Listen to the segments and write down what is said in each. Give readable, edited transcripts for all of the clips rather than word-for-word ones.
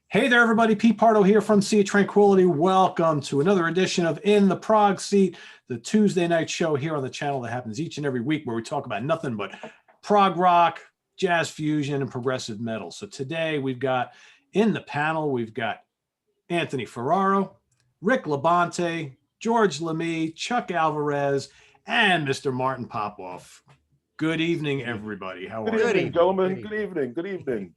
Hey there, everybody. Pete Pardo here from Sea of Tranquility. Welcome to another edition of In the Prog Seat, the Tuesday night show here on the channel that happens each and every week where we talk about nothing but prog rock, jazz fusion, and progressive metal. So today we've got in the panel, we've got Anthony Ferraro, Rick Labonte, George Lamie, Chuck Alvarez, and Mr. Martin Popoff. Good evening, everybody. How are you? Good evening, gentlemen. Good evening. Good evening.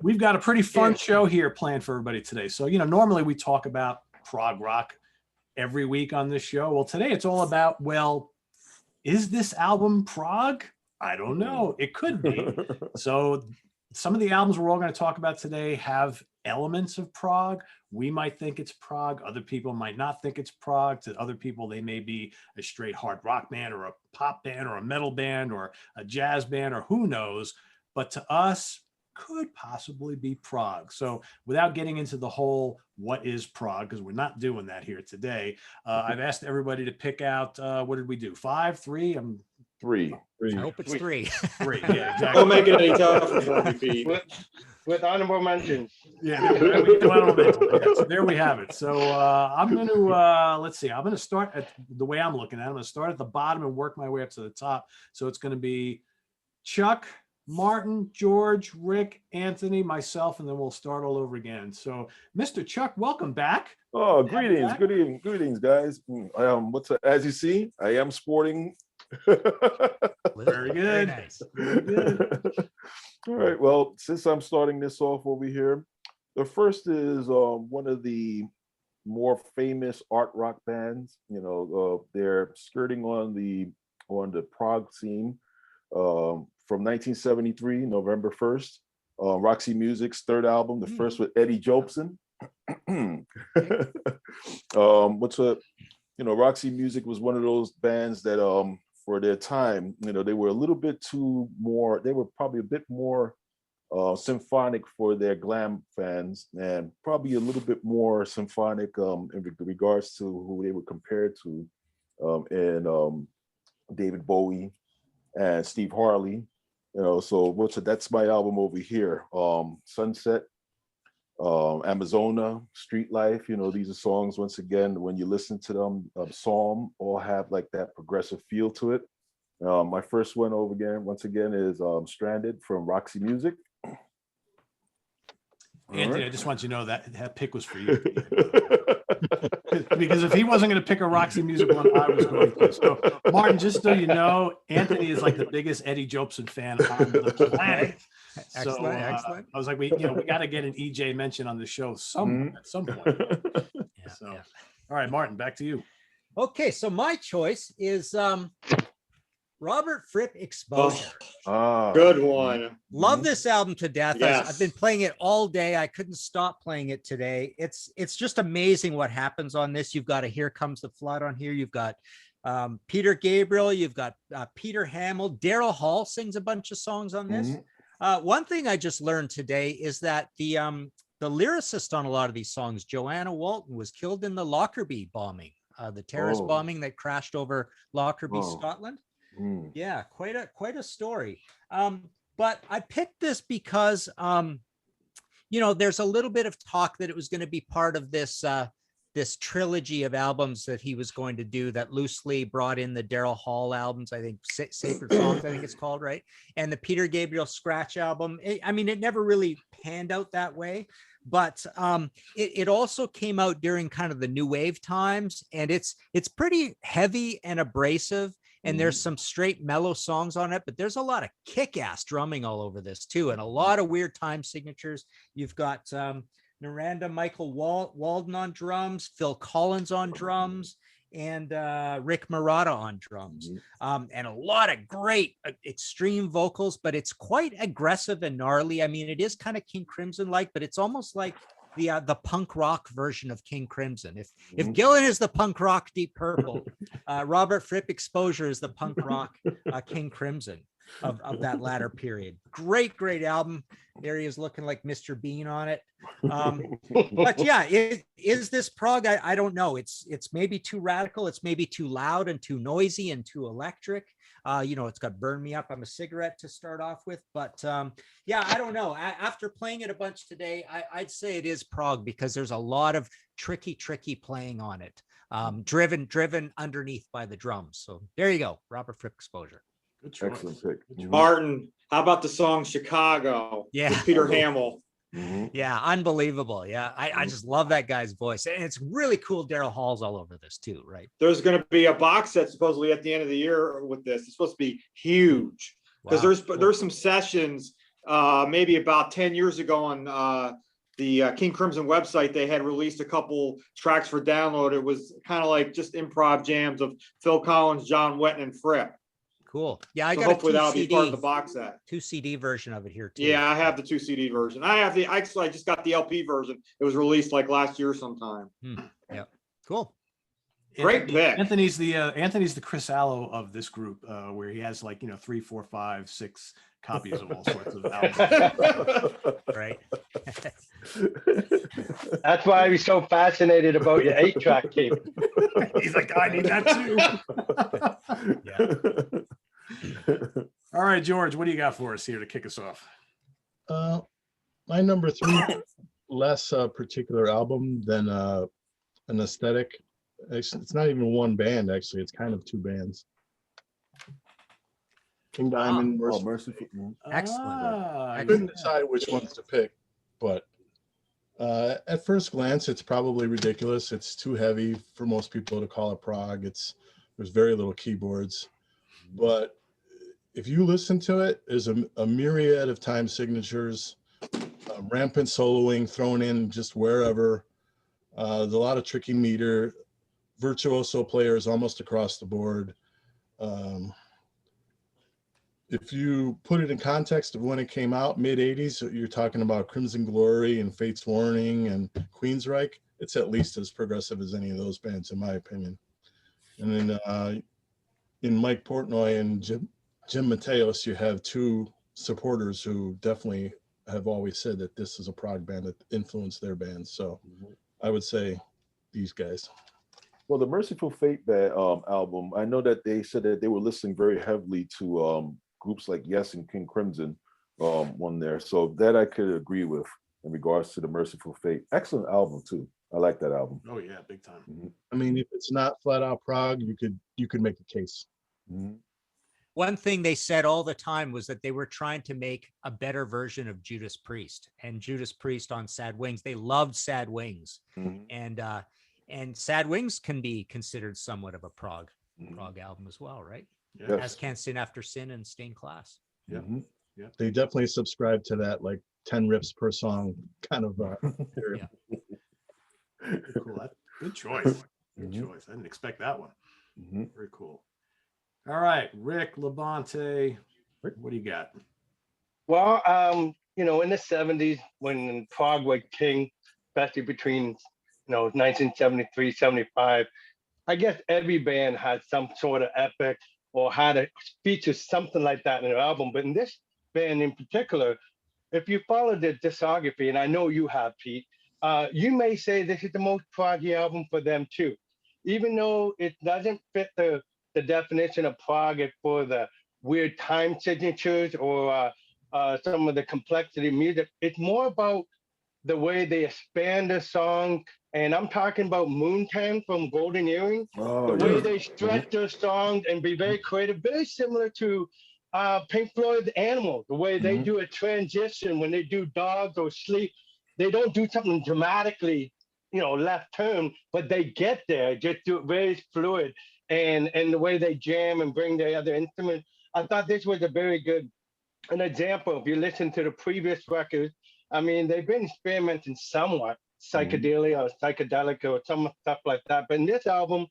We've got a pretty fun show here planned for everybody today. So, normally we talk about prog rock every week on this show. Well, today it's all about, is this album prog? I don't know. It could be. So some of the albums we're all going to talk about today have elements of prog. We might think it's prog. Other people might not think it's prog. To other people, they may be a straight hard rock band or a pop band or a metal band or a jazz band or who knows. But to us, could possibly be prog. So without getting into the whole what is prog, because we're not doing that here today, I've asked everybody to pick out, what did we do? 5, 3? Three. I hope it's three. Three, yeah, exactly. Don't make it any tougher. With honorable mentions. Yeah, so there we have it. So I'm going to, let's see, I'm going to start at the way I'm looking at it. I'm going to start at the bottom and work my way up to the top. So it's going to be Chuck, Martin, George, Rick, Anthony, myself, and then we'll start all over again. So Mr. Chuck, welcome back. Oh, greetings. Good evening. Greetings, guys. As you see, I am sporting. Very good. Very nice. Very good. All right. Well, since I'm starting this off over here, the first is one of the more famous art rock bands. They're skirting on the prog scene from 1973, November 1st. Roxy Music's third album, the first with Eddie Jobson. Roxy Music was one of those bands that for their time, they were a little bit they were probably a bit more symphonic for their glam fans, and probably a little bit more symphonic in regards to who they were compared to, and David Bowie and Steve Harley. That's my album over here. Sunset, Amazona, Street Life, these are songs, once again, when you listen to them, Psalm, all have like that progressive feel to it. My first one once again, is Stranded from Roxy Music. Anthony, right. I just want you to know that pick was for you. Because if he wasn't going to pick a Roxy Music one, I was going to. So, Martin, just so you know, Anthony is like the biggest Eddie Jobson fan on the planet. Excellent, excellent. I was like, we got to get an EJ mention on the show at some point. All right, Martin, back to you. Okay, so my choice is Robert Fripp, Exposure. Good one. Love this album to death. Yes. I've been playing it all day. I couldn't stop playing it today. It's just amazing what happens on this. You've got a Here Comes the Flood on here. You've got Peter Gabriel. You've got Peter Hamill. Daryl Hall sings a bunch of songs on this. One thing I just learned today is that the lyricist on a lot of these songs, Joanna Walton, was killed in the Lockerbie bombing, the terrorist bombing that crashed over Lockerbie, Scotland. Yeah, quite a story. But I picked this because there's a little bit of talk that it was going to be part of this this trilogy of albums that he was going to do that loosely brought in the Daryl Hall albums, I think Sacred Songs, I think it's called, right? And the Peter Gabriel Scratch album. It never really panned out that way, but it also came out during kind of the new wave times, and it's pretty heavy and abrasive. And there's some straight mellow songs on it, but there's a lot of kick-ass drumming all over this too, and a lot of weird time signatures. You've got Naranda Michael Walden on drums, Phil Collins on drums, and Rick Marotta on drums, and a lot of great extreme vocals, but it's quite aggressive and gnarly. It is kind of King Crimson-like, but it's almost like the punk rock version of King Crimson. If Gillan is the punk rock Deep Purple, Robert Fripp, Exposure is the punk rock King Crimson of that latter period. Great album. There he is looking like Mr. Bean on it. But yeah, is this prog? I don't know. It's maybe too radical. It's maybe too loud and too noisy and too electric. It's got Burn Me Up, I'm a Cigarette to start off with. But yeah, I don't know. After playing it a bunch today, I'd say it is prog because there's a lot of tricky playing on it. Driven underneath by the drums. So there you go. Robert Fripp exposure. Good choice. Excellent pick. Good choice. Martin, how about the song Chicago? Yeah. With Peter Hamill. Yeah, unbelievable. Yeah, I just love that guy's voice. And it's really cool. Daryl Hall's all over this too, right? There's going to be a box set supposedly at the end of the year with this. It's supposed to be huge because Wow. there's some sessions maybe about 10 years ago on the King Crimson website. They had released a couple tracks for download. It was kind of like just improv jams of Phil Collins, John Wetton, and Fripp. Cool. Yeah, I So got hopefully a that'll be 2 part of the box set. 2 CD version of it here too. Yeah, I have the 2 CD version. I just got the LP version. It was released like last year sometime. Yeah. Cool. Great pick. Anthony's the Chris Allo of this group, where he has 3, 4, 5, 6 copies of all sorts of albums. Right. That's why I was so fascinated about your 8-track tape. He's like, I need that too. Yeah. All right, George, what do you got for us here to kick us off? My number 3, less particular album than an aesthetic. It's not even one band, actually. It's kind of 2 bands. King Diamond. Merciful. Excellent. I couldn't decide which ones to pick, but at first glance, it's probably ridiculous. It's too heavy for most people to call it prog. There's very little keyboards, but if you listen to it, there's a myriad of time signatures, rampant soloing thrown in just wherever. There's a lot of tricky meter, virtuoso players almost across the board. If you put it in context of when it came out, mid 80s, you're talking about Crimson Glory and Fate's Warning and Queensryche. It's at least as progressive as any of those bands, in my opinion. And then in Mike Portnoy and Jim Mateos, you have 2 supporters who definitely have always said that this is a prog band that influenced their bands. So I would say these guys. Well, the Merciful Fate album, I know that they said that they were listening very heavily to groups like Yes and King Crimson on there. So that I could agree with in regards to the Merciful Fate. Excellent album too. I like that album. Oh yeah, big time. I mean, if it's not flat out prog, you could make a case. One thing they said all the time was that they were trying to make a better version of Judas Priest and Judas Priest on Sad Wings. They loved Sad Wings, and Sad Wings can be considered somewhat of a prog album as well, right? Yeah. As can Sin After Sin and Stained Class. Yeah. Yeah, they definitely subscribe to that, like 10 riffs per song kind of theory. Yeah. Cool. Good choice. Good choice. I didn't expect that one. Very cool. All right, Rick Labonte, what do you got? Well, in the 70s, when prog was king, especially between 1973, 75, I guess every band had some sort of epic or had a feature something like that in their album. But in this band in particular, if you follow the discography, and I know you have, Pete, you may say this is the most proggy album for them too. Even though it doesn't fit the definition of prog for the weird time signatures or some of the complexity of music, it's more about the way they expand the song. And I'm talking about Moontime from Golden Earring, the way they stretch their songs and be very creative, very similar to Pink Floyd's Animal, the way they do a transition when they do Dogs or Sleep. They don't do something dramatically, left turn, but they get there, just do it very fluid. And the way they jam and bring their other instruments. I thought this was a very good an example. If you listen to the previous records, I mean, they've been experimenting somewhat, psychedelia or psychedelic or some stuff like that. But in this album,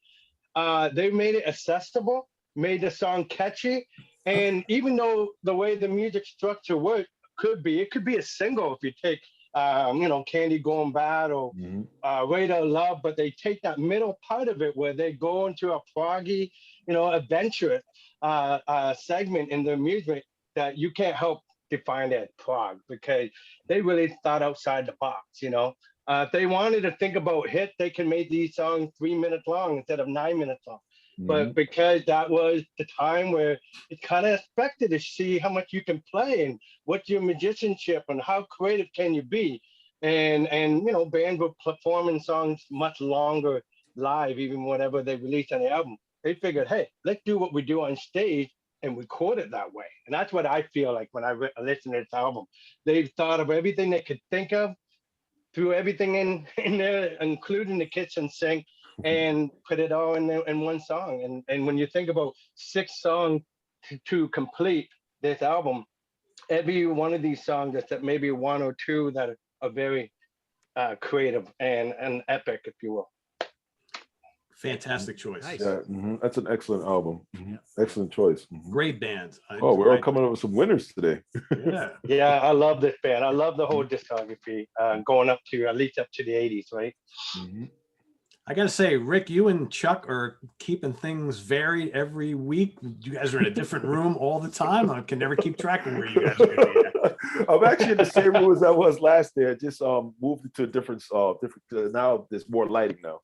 they made it accessible, made the song catchy. And even though the way the music structure works it could be a single if you take, Candy Going Bad or Radar Love, but they take that middle part of it where they go into a proggy, adventurous segment in the music that you can't help define as prog because they really thought outside the box, If they wanted to think about hit, they can make these songs 3 minutes long instead of 9 minutes long. but because that was the time where it's kind of expected to see how much you can play and what's your musicianship and how creative can you be. And bands were performing songs much longer live, even whatever they released on the album. They figured, hey, let's do what we do on stage and record it that way. And that's what I feel like when I listen to this album. They've thought of everything they could think of, threw everything in there, including the kitchen sink, and put it all in one song. And when you think about 6 songs to complete this album, every one of these songs, except maybe 1 or 2 that are very creative and epic, if you will. Fantastic choice. Nice. Yeah, that's an excellent album. Excellent choice. Great band. We're all coming up with some winners today. Yeah. Yeah, I love this band. I love the whole discography, going up to at least up to the 80s, right? I gotta say, Rick, you and Chuck are keeping things varied every week. You guys are in a different room all the time. I can never keep track of where you guys are gonna be at. I'm actually in the same room as I was last year. Just moved to a different. Now there's more lighting now.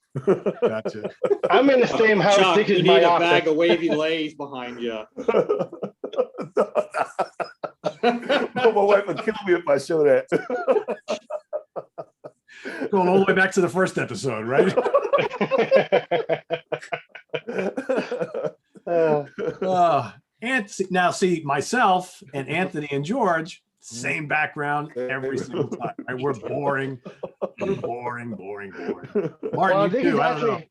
Gotcha. I'm in the same house. Chuck, This you is need my a office. bag of wavy lays behind you. My wife would kill me if I show that. Going all the way back to the first episode, right? And now see, myself and Anthony and George, same background every single time. Right? We're boring. Boring. Martin, Well, you too. I don't know.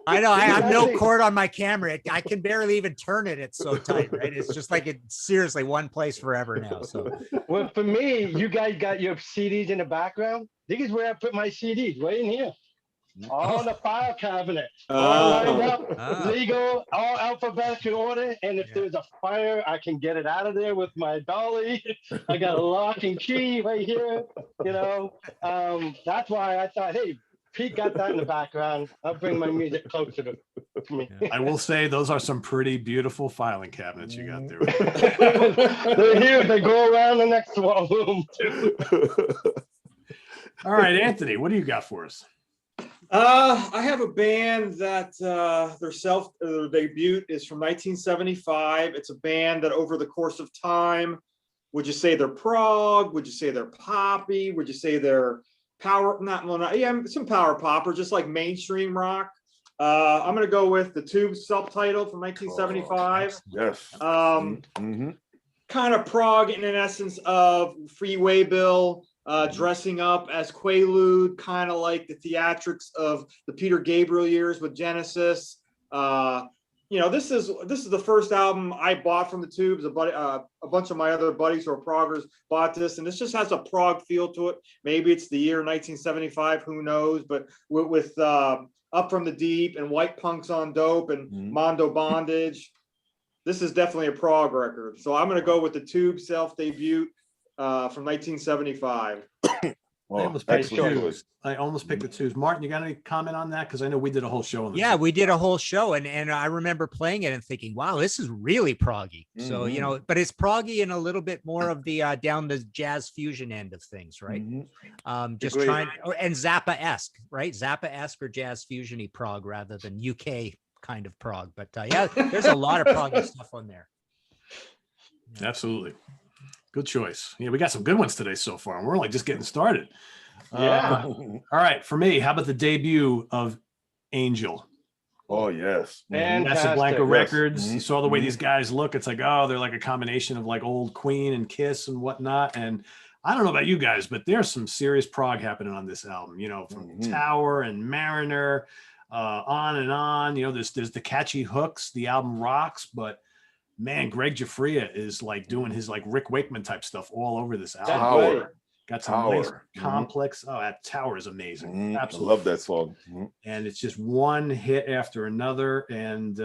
I know. I have no Exactly. cord on my camera. I can barely even turn it. It's so tight, right? It's just like it's seriously one place forever now. So Well, for me, you guys got your CDs in the background. This is where I put my CDs, right in here. All the file cabinet, all lined up, Ah. legal, all alphabetical order. And if Yeah. there's a fire, I can get it out of there with my dolly. I got a lock and key right here. That's why I thought, hey, Pete got that in the background. I'll bring my music closer to me. I will say those are some pretty beautiful filing cabinets you got there. They're here. They go around the next wall room too. All right, Anthony, what do you got for us? I have a band that their debut is from 1975. It's a band that over the course of time, would you say they're prog? Would you say they're poppy? Would you say they're some power pop or just like mainstream rock? I'm gonna go with the Tubes self-titled from 1975. Yes. Kind of prog in an essence of Freeway Bill. Dressing up as Quaalude, kind of like the theatrics of the Peter Gabriel years with Genesis. This is the first album I bought from the Tubes. A bunch of my other buddies who are proggers bought this, and this just has a prog feel to it. Maybe it's the year 1975, who knows? But with Up From the Deep and White Punks on Dope and Mondo Bondage, this is definitely a prog record. So I'm going to go with the Tubes self-debut. From 1975. I almost picked the Tubes. I almost picked the Tubes. Martin, you got any comment on that? Because I know we did a whole show on this. yeah, we did a whole show, and I remember playing it and thinking, wow, this is really proggy. So but it's proggy in a little bit more of the down the jazz fusion end of things, right? Just Agreed. trying and Zappa-esque, right? Zappa-esque or jazz fusion-y prog rather than UK kind of prog. But yeah, there's a lot of proggy stuff on there. Absolutely. Good choice. Yeah, we got some good ones today so far, and we're only just getting started. Yeah. All right, for me, how about the debut of Angel? Oh yes. Casablanca Fantastic. Records. You saw the way these guys look. It's like, oh, they're like a combination of like old Queen and Kiss and whatnot. And I don't know about you guys, but there's some serious prog happening on this album. From Tower and Mariner, on and on. There's the catchy hooks. The album rocks, but man, Greg Giuffria is like doing his like Rick Wakeman type stuff all over this album. Tower. Got some nice complex. Oh, that Tower is amazing. Absolutely. I love that song. And it's just one hit after another, and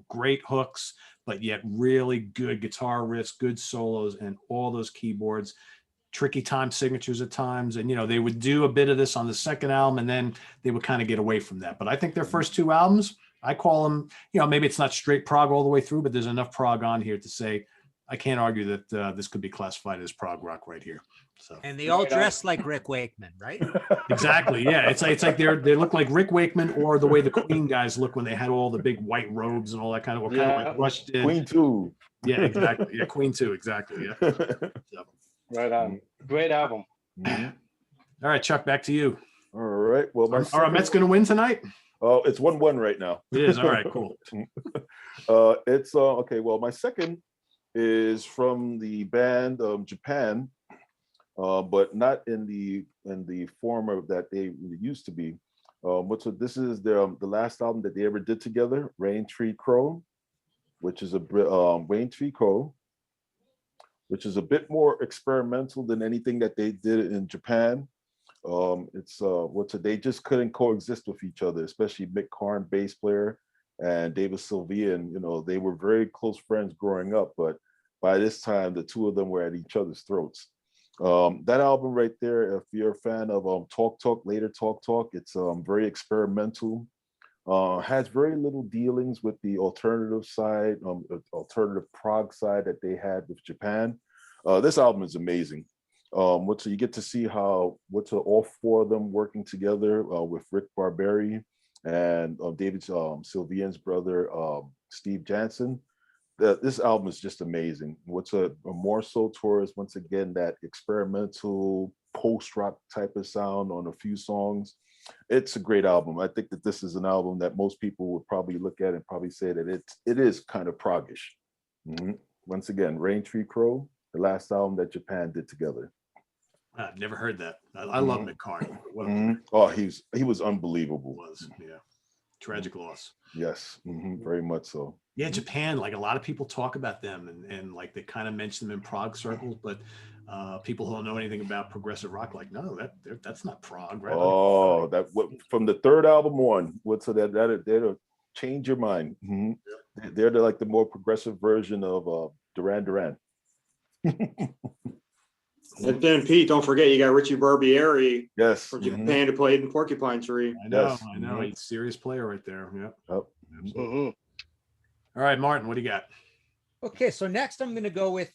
great hooks, but yet really good guitar riffs, good solos, and all those keyboards. Tricky time signatures at times, and they would do a bit of this on the second album, and then they would kind of get away from that. But I think their first 2 albums, I call them, maybe it's not straight prog all the way through, but there's enough prog on here to say I can't argue that this could be classified as prog rock right here. So And they all dress like Rick Wakeman, right? exactly, yeah. It's like they look like Rick Wakeman, or the way the Queen guys look when they had all the big white robes and all that kind of, kind of like rushed in. Queen too. Yeah, exactly. Yeah, Queen too, exactly. Yeah. So. Right on. Great album. Mhm. All right, Chuck, back to you. All right. Well, Are our Mets going to win tonight? Oh, it's 1-1 right now. It is. All right, cool. It's okay. Well, my second is from the band Japan, but not in the form of that they used to be. This is the last album that they ever did together, Rain Tree Crow, which is a Rain Tree Crow, which is a bit more experimental than anything that they did in Japan. They just couldn't coexist with each other, especially Mick Karn, bass player, and David Sylvian. They were very close friends growing up, but by this time the two of them were at each other's throats. That album right there, if you're a fan of Talk Talk, Later Talk Talk, it's very experimental, has very little dealings with the alternative side, alternative prog side that they had with Japan. This album is amazing. So you get to see how all four of them working together with Rick Barberi and David Sylvian's brother, Steve Jansen. This album is just amazing. More so towards, once again, that experimental post-rock type of sound on a few songs. It's a great album. I think that this is an album that most people would probably look at and probably say that it is kind of proggish. Mm-hmm. Once again, Rain Tree Crow, the last album that Japan did together. I've never heard that. I love Mick Karn. Oh, he was unbelievable. Yeah. Tragic loss. Yes, very much so. Yeah, Japan, like a lot of people talk about them and like they kind of mention them in prog circles, but people who don't know anything about progressive rock, like, no, that's not prog, right? Oh, from the third album on, that'll change your mind. Mm-hmm. Yep. They're like the more progressive version of Duran Duran. And then Pete, don't forget you got Richie Barbieri, yes, from Japan, who played in Porcupine Tree. I know, yes. I know. He's a serious player right there. Yep. Yep. Absolutely. All right, Martin, what do you got? Okay, so next I'm going to go with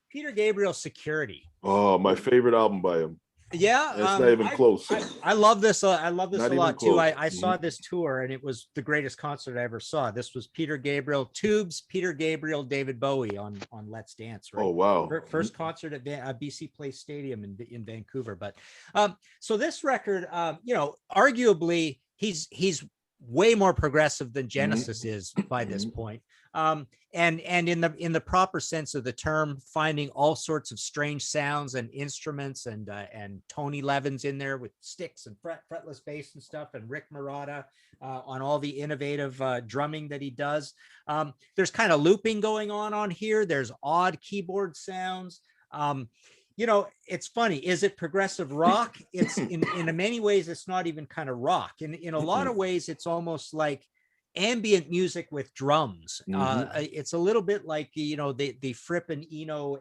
Peter Gabriel, Security. Oh, my favorite album by him. Yeah, it's not even close. I love this. I love this not a lot too. close. I saw this tour and it was the greatest concert I ever saw. This was Peter Gabriel, Tubes, Peter Gabriel, David Bowie on Let's Dance. Right? Oh wow! First concert at BC Place Stadium in Vancouver. But so this record, arguably he's way more progressive than Genesis is by this point. And in the proper sense of the term, finding all sorts of strange sounds and instruments and Tony Levin's in there with sticks and fretless bass and stuff, and Rick Marotta on all the innovative drumming that he does. There's kind of looping going on here. There's odd keyboard sounds. It's funny. Is it progressive rock? It's in many ways, it's not even kind of rock. In a lot of ways, it's almost like ambient music with drums. It's a little bit like the Fripp and Eno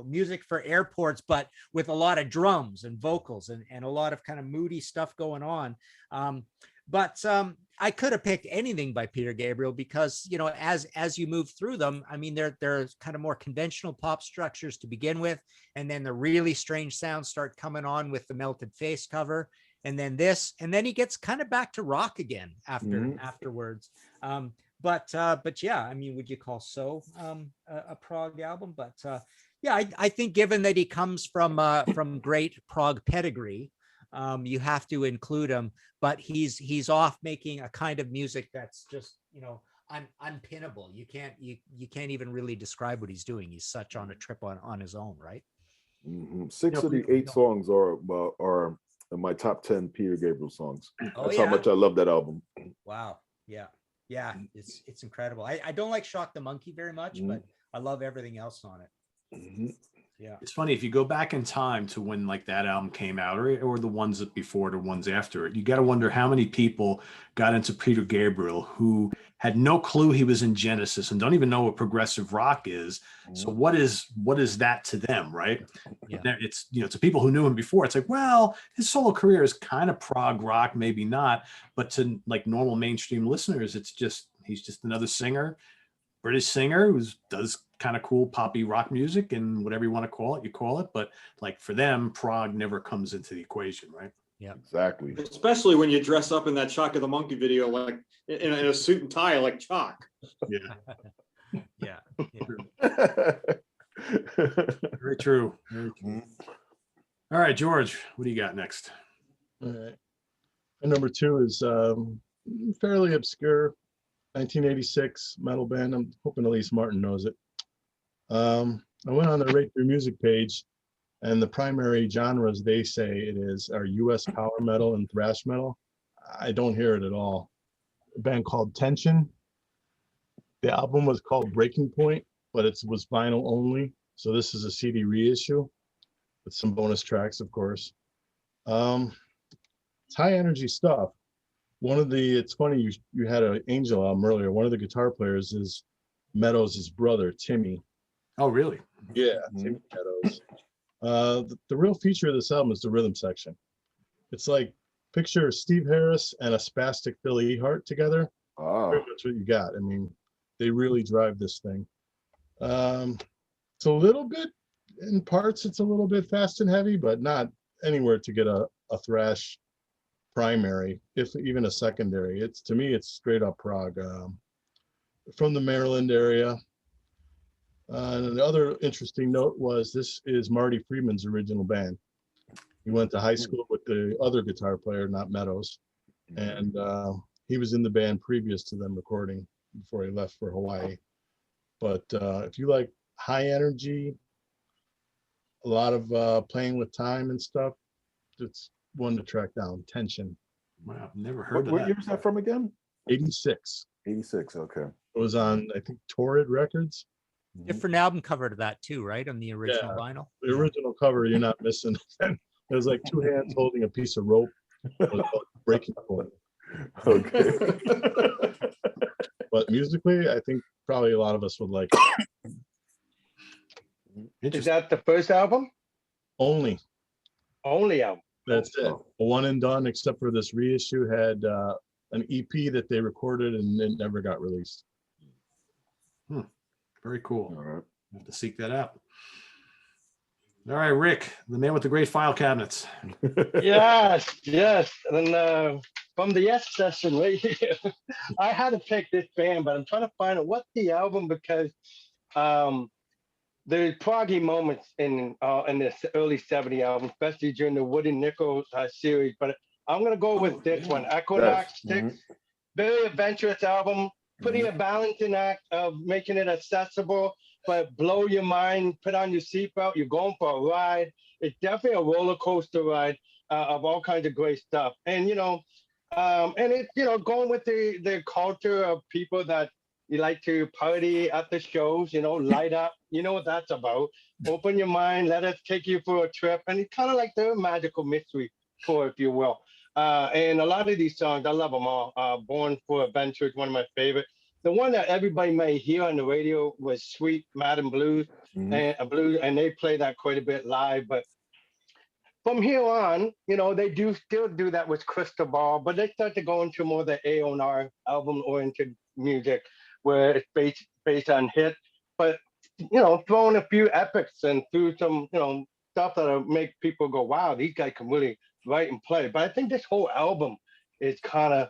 music for airports, but with a lot of drums and vocals and a lot of kind of moody stuff going on. But I could have picked anything by Peter Gabriel because as you move through them, I mean they're kind of more conventional pop structures to begin with, and then the really strange sounds start coming on with the Melted Face cover. And then this, and then he gets kind of back to rock again afterwards. But yeah, I mean, would you call a prog album? But yeah, I think given that he comes from great prog pedigree, you have to include him. But he's off making a kind of music that's just unpinnable. You can't even really describe what he's doing. He's such on a trip on his own, right? 6 of the 8 songs are my top 10 Peter Gabriel songs. That's how much I love that album. Wow. Yeah. It's incredible. I don't like Shock the Monkey very much, but I love everything else on it. Yeah. It's funny, if you go back in time to when like that album came out or the ones that before it or ones after it, you got to wonder how many people got into Peter Gabriel who had no clue he was in Genesis and don't even know what progressive rock is. So what is that to them, right? Yeah. It's to people who knew him before, it's like, well, his solo career is kind of prog rock, maybe not, but to like normal mainstream listeners, he's just another singer, British singer who does kind of cool poppy rock music, and whatever you want to call it, you call it. But like for them, prog never comes into the equation, right? Yeah, Exactly. Especially when you dress up in that Chalk of the Monkey video, like in a suit and tie, like Chalk. Yeah. yeah. Very true. Very true. All right, George, what do you got next? All right. And number 2 is fairly obscure, 1986 metal band. I'm hoping at least Martin knows it. I went on the Rate Your Music page, and the primary genres they say it is are U.S. power metal and thrash metal. I don't hear it at all. A band called Tension. The album was called Breaking Point, but it was vinyl only. So this is a CD reissue with some bonus tracks, of course. It's high energy stuff. It's funny, you had an Angel album earlier. One of the guitar players is Meadows' brother, Timmy. Oh, really? Yeah, Timmy Meadows. The real feature of this album is the rhythm section. It's like, picture Steve Harris and a spastic Billy Hart together. Pretty much what you got. I mean, they really drive this thing. It's a little bit, in parts, it's a little bit fast and heavy, but not anywhere to get a thrash primary, if even a secondary. To me, it's straight up prog. From the Maryland area. And the other interesting note was this is Marty Freeman's original band. He went to high school with the other guitar player, not Meadows, and he was in the band previous to them recording before he left for Hawaii. But if you like high energy, a lot of playing with time and stuff, it's one to track down. Tension. Wow, I've never heard of What that. year is that from again? 86. 86. Okay. It was on, I think, Torrid Records. Different album cover to that too, right? On the original vinyl. The original cover, you're not missing. There's like 2 hands holding a piece of rope. It was called Breaking Point. Okay. But musically, I think probably a lot of us would like it. Is that the first album? Only. Only album. That's it. A one and done, except for this reissue had an EP that they recorded and it never got released. Very cool. All right. We'll have to seek that out. All right, Rick, the man with the great file cabinets. Yes. And from the Yes session right here, I had to pick this band, but I'm trying to find out what's the album because there's proggy moments in this early 70 album, especially during the Woody Nichols series. But I'm gonna go with this one, Equinox 6. Very adventurous album, putting a balancing act of making it accessible, but blow your mind, put on your seatbelt, you're going for a ride. It's definitely a roller coaster ride of all kinds of great stuff. And, and it's, going with the culture of people that you like to party at the shows, light up, you know what that's about. Open your mind, let us take you for a trip. And it's kind of like the magical mystery tour, if you will. And a lot of these songs, I love them all. Born for Adventure is one of my favorites. The one that everybody may hear on the radio was Sweet Madam Blues, and they play that quite a bit live. But from here on, they do still do that with Crystal Ball, but they start to go into more of the A&R album-oriented music, where it's based on hit, but throwing a few epics and through some stuff that'll make people go, wow, these guys can really write and play. But I think this whole album is kind of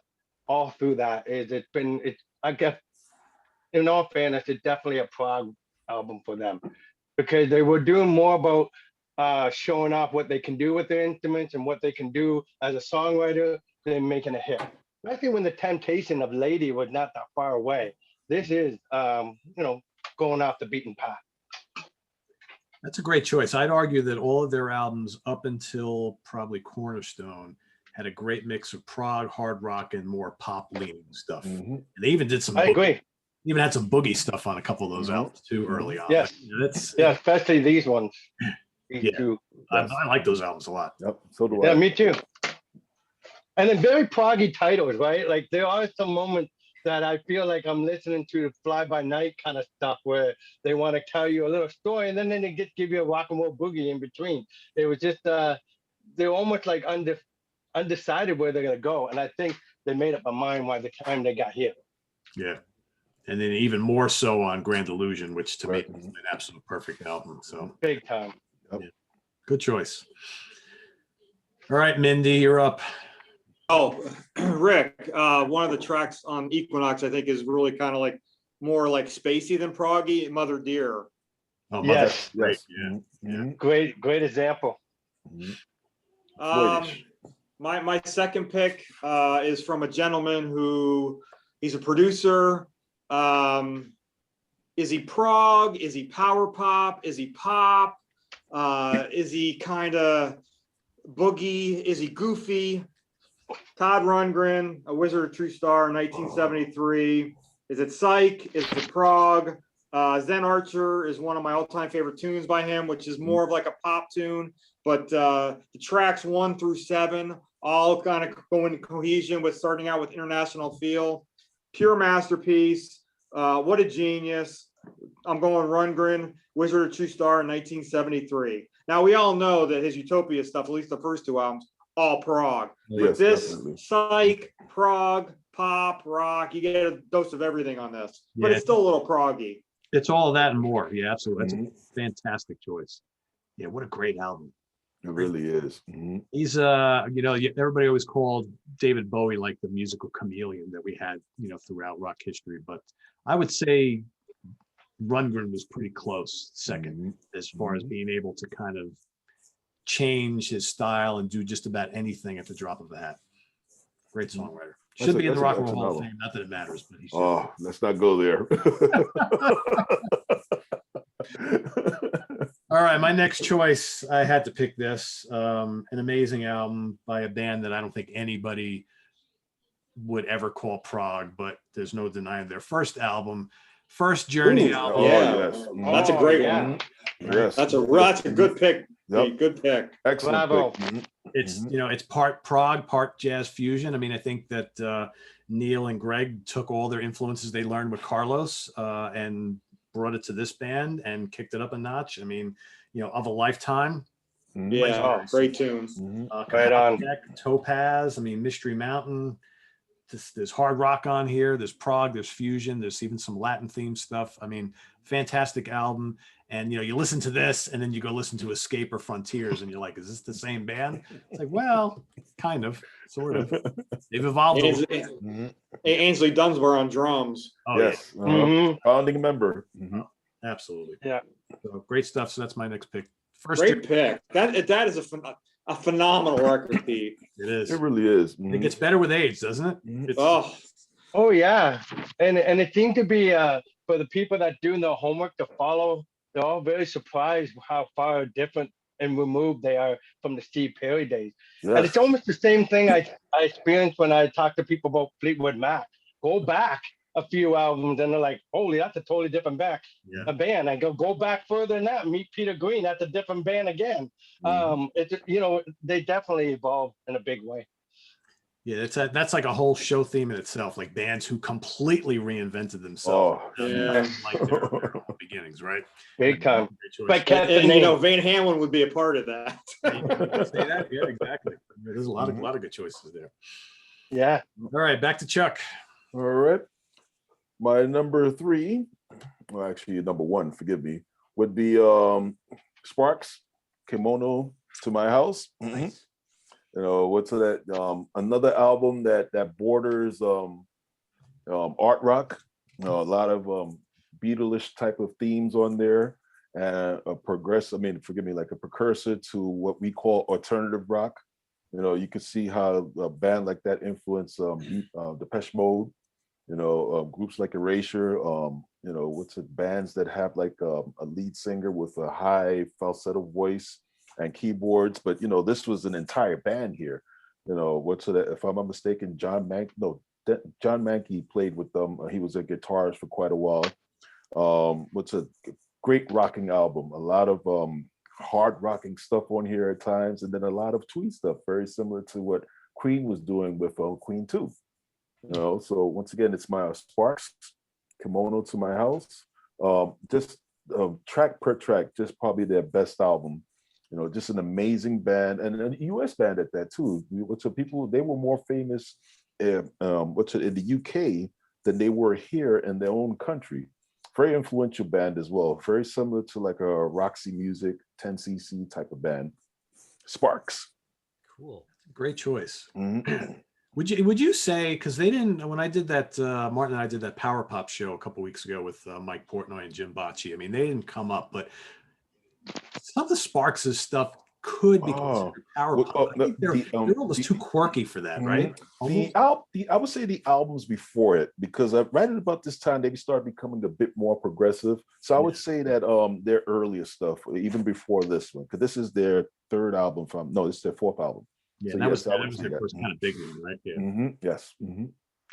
all through that. I guess, in all fairness, it's definitely a prog album for them because they were doing more about showing off what they can do with their instruments and what they can do as a songwriter than making a hit. Especially when the temptation of Lady was not that far away. This is, going off the beaten path. That's a great choice. I'd argue that all of their albums up until probably Cornerstone had a great mix of prog, hard rock, and more pop leaning stuff. And they even did some. I agree. Even had some boogie stuff on a couple of those albums too early on. Yes. Especially these ones. These two. I like those albums a lot. Yep. So do I. Yeah, me too. And then very proggy titles, right? Like there are some moments that I feel like I'm listening to Fly By Night kind of stuff where they want to tell you a little story and then they give you a rock and roll boogie in between. It was just they're almost like undecided where they're gonna go. And I think they made up a mind by the time they got here. Yeah. And then even more so on Grand Illusion, which to Right. me is an absolute perfect album. So Big time. good choice. All right, Mindy, you're up. Oh, Rick, one of the tracks on Equinox, I think, is really kind of like more like spacey than proggy, Mother Dear. Oh, Yes. Great. Yes. Yeah. Mhm. Great example. Mhm. Um, Swedish. my second pick is from a gentleman who he's a producer. Is he prog? Is he power pop? Is he pop? Is he kind of boogie? Is he goofy? Todd Rundgren, A Wizard of True Star, 1973. Is it Psych? Is it prog? Zen Archer is one of my all-time favorite tunes by him, which is more of like a pop tune. But the tracks 1 through 7 all kind of go in cohesion with starting out with International Feel. Pure masterpiece. What a genius. I'm going Rundgren, Wizard of True Star in 1973. Now, we all know that his Utopia stuff, at least the first 2 albums, all prog. But Yes, this, definitely. psych, prog, pop, rock, you get a dose of everything on this. But Yeah. it's still a little proggy. It's all of that and more. Yeah, absolutely. That's Mhm. a fantastic choice. Yeah, what a great album. It really is. Mhm. He's everybody always called David Bowie like the musical chameleon that we had, throughout rock history. But I would say Rundgren was pretty close second Mhm. as far as being able to kind of change his style and do just about anything at the drop of a hat. Great songwriter. Should be in the Rock and Roll Hall of Fame. Not that it matters, but he should. Oh, let's not go there. All right, my next choice, I had to pick this. An amazing album by a band that I don't think anybody would ever call prog, but there's no denying their first album, first Journey Ooh, album. oh, Yeah. yes. That's a great yeah. one. Yes. That's a good pick. Yep. Pete. Good pick. Excellent Bravo. pick. Mhm. It's it's part prog, part jazz fusion. I mean, I think that Neil and Greg took all their influences they learned with Carlos and brought it to this band and kicked it up a notch. I mean, Of a Lifetime. Mhm. Yeah, great tunes. Mhm. Right on. Topaz. I mean, Mystery Mountain. There's hard rock on here. There's prog. There's fusion. There's even some Latin themed stuff. I mean, fantastic album. And you listen to this, and then you go listen to Escape or Frontiers, and you're like, "Is this the same band?" It's like, well, kind of, sort of. They've evolved. A little bit. Mhm. Ainsley Dunsmore on drums. Oh, yeah. Yes. Mhm. Founding member. Mhm. Absolutely. Yeah. So, great stuff. So that's my next pick. First, Great pick. That is a phenomenal record, Pete. it is. It really is. It gets better with age, doesn't it? Mhm. It's, Oh, Oh yeah, and it seemed to be for the people that do the homework to follow. They're all very surprised how far different and removed they are from the Steve Perry days. And Yes. it's almost the same thing I experienced when I talk to people about Fleetwood Mac. Go back a few albums and they're like, holy, that's a totally different Yeah. a band. I go back further than that, meet Peter Green, that's a different band again. Mhm. It's they definitely evolved in a big way. Yeah, that's like a whole show theme in itself, like bands who completely reinvented themselves. Oh, yeah. Like their beginnings, right? Big time. Great choice. But kept the and name. Van Halen would be a part of that. Say that? Yeah, exactly. There's a lot of good choices there. Yeah. All right, back to Chuck. All right. My number 3, well, actually number 1, forgive me, would be Sparks, Kimono to My House. Mhm. What's that? Another album that borders art rock. A lot of Beatles type of themes on there, and a precursor to what we call alternative rock. You can see how a band like that influenced Depeche Mode. Groups like Erasure. Bands that have like a lead singer with a high falsetto voice and keyboards, but this was an entire band here. If I'm not mistaken, John Mankey played with them. He was a guitarist for quite a while. What's a great rocking album? A lot of hard rocking stuff on here at times, and then a lot of twee stuff, very similar to what Queen was doing with Queen 2. So once again, it's my Sparks, Kimono to My House. Just track per track, just probably their best album. Just an amazing band, and a U.S. band at that too. So people, they were more famous in the UK than they were here in their own country. Very influential band as well. Very similar to like a Roxy Music, 10cc type of band. Sparks. Cool. Great choice. Mm-hmm. Would you say, because they didn't, when I did that, Martin and I did that Power Pop show a couple weeks ago with Mike Portnoy and Jim Bocci. I mean, they didn't come up, but some of the Sparks' stuff could be considered power pop. I think they're almost too quirky for that, right? I would say the albums before it, because right at about this time they started becoming a bit more progressive. So I would say that their earlier stuff, even before this one, because this is their third album this is their fourth album. Yeah, so that was their first kind of big one, right? Yeah. Mm-hmm. Yes. Mm-hmm.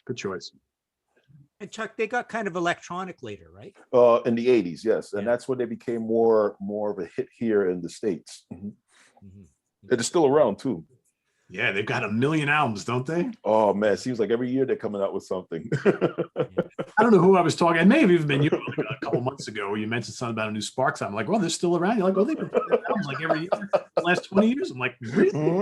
Good choice. And Chuck, they got kind of electronic later, right? In the 80s, yes. And that's when they became more of a hit here in the States. Mm-hmm. Mm-hmm. It is still around too. Yeah, they've got 1 million albums, don't they? Oh man, it seems like every year they're coming out with something. I don't know who I was talking. It may have even been you like a couple months ago where you mentioned something about a new Sparks album. I'm like, well, they're still around. You're like, well, they've been putting out albums like every year for the last 20 years. I'm like, really?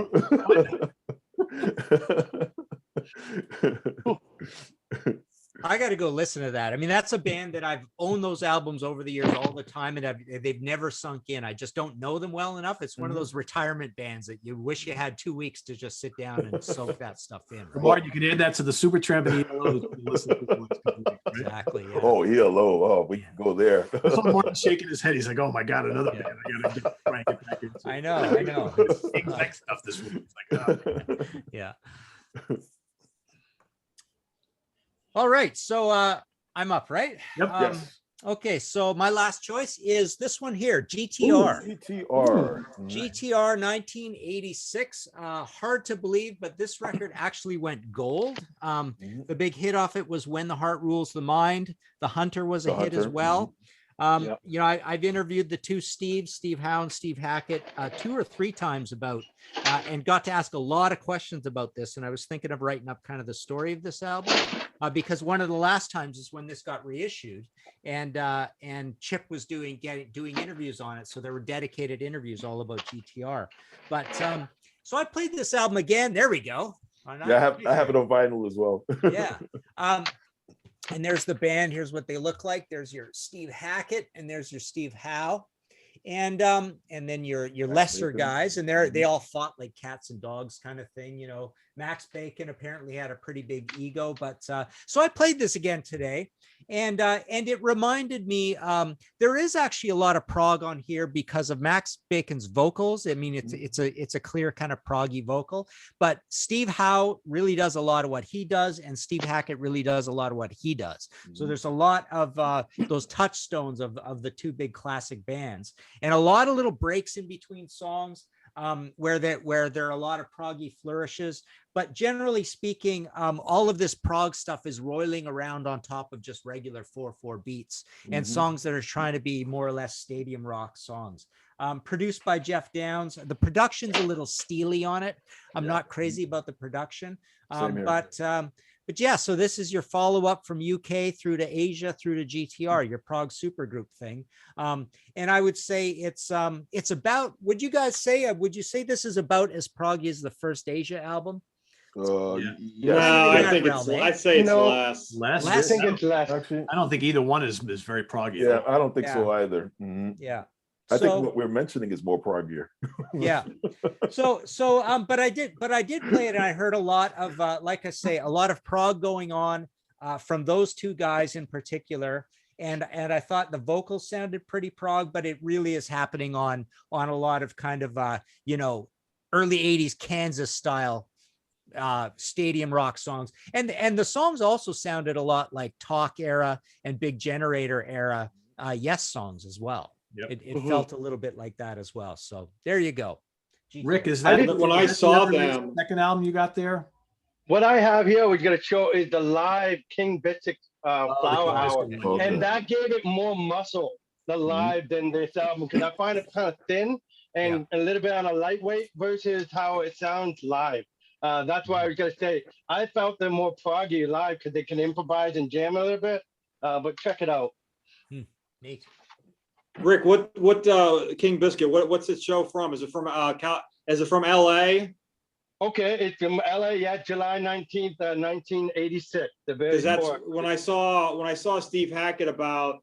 I got to go listen to that. I mean, that's a band that I've owned those albums over the years all the time, and they've never sunk in. I just don't know them well enough. It's one of those retirement bands that you wish you had 2 weeks to just sit down and soak that stuff in. Right? Martin, you can add that to the Super Tramp and ELO. Exactly. Yeah. Oh, ELO. Oh, we can go there. I saw Martin shaking his head. He's like, oh my God, another band. I got to crank it back into. I know. Exact stuff this week. It's like, oh. Yeah. All right, so I'm up, right? Yep. Yes. Okay, so my last choice is this one here, GTR. GTR 1986. Hard to believe, but this record actually went gold. The big hit off it was When the Heart Rules the Mind. The Hunter was a hit as well. You know, I've interviewed the two Steves, Steve Howe and Steve Hackett, 2 or 3 times about, and got to ask a lot of questions about this. And I was thinking of writing up kind of the story of this album, because one of the last times is when this got reissued, and Chip was doing interviews on it. So there were dedicated interviews all about GTR. But so I played this album again. There we go. Yeah, I have it on vinyl as well. Yeah. And there's the band. Here's what they look like. There's your Steve Hackett and there's your Steve Howe. And then your lesser guys, and they all fought like cats and dogs kind of thing. You know, Max Bacon apparently had a pretty big ego, but so I played this again today, and it reminded me there is actually a lot of prog on here because of Max Bacon's vocals. I mean, it's a clear kind of proggy vocal, but Steve Howe really does a lot of what he does, and Steve Hackett really does a lot of what he does. So there's a lot of those touchstones of the two big classic bands. And a lot of little breaks in between songs where there are a lot of proggy flourishes. But generally speaking, all of this prog stuff is roiling around on top of just regular 4/4 beats and songs that are trying to be more or less stadium rock songs. Produced by Jeff Downes. The production's a little steely on it. I'm not crazy about the production, but yeah, so this is your follow-up from UK through to Asia through to GTR, your Prog supergroup thing. And I would say it's about, would you say this is about as proggy as the first Asia album? Yes. No, I'd say it's less. Less? I think it's less. Actually, I don't think either one is very proggy. yeah, I don't think so either. Yeah. I think what we're mentioning is more proggier. Yeah. But I did play it, and I heard a lot of, like I say, a lot of prog going on from those two guys in particular. And I thought the vocals sounded pretty prog, but it really is happening on a lot of kind of, early 80s Kansas style stadium rock songs. And the songs also sounded a lot like Talk era and Big Generator era Yes songs as well. Yep. It felt a little bit like that as well. So there you go. Rick, is that when I saw them second album you got there? What I have here, we're going to show is the live King Biscuit Flower Hour. Okay. And that gave it more muscle, the live, than this album, because I find it kind of thin and a little bit on a lightweight versus how it sounds live. That's why I was going to say, I felt them more proggy live because they can improvise and jam a little bit. But check it out. Neat. Rick, what King Biscuit? What's this show from? Is it from LA? Okay, it's from LA, yeah, July 19th, 1986. The very Because that's core. when I saw Steve Hackett about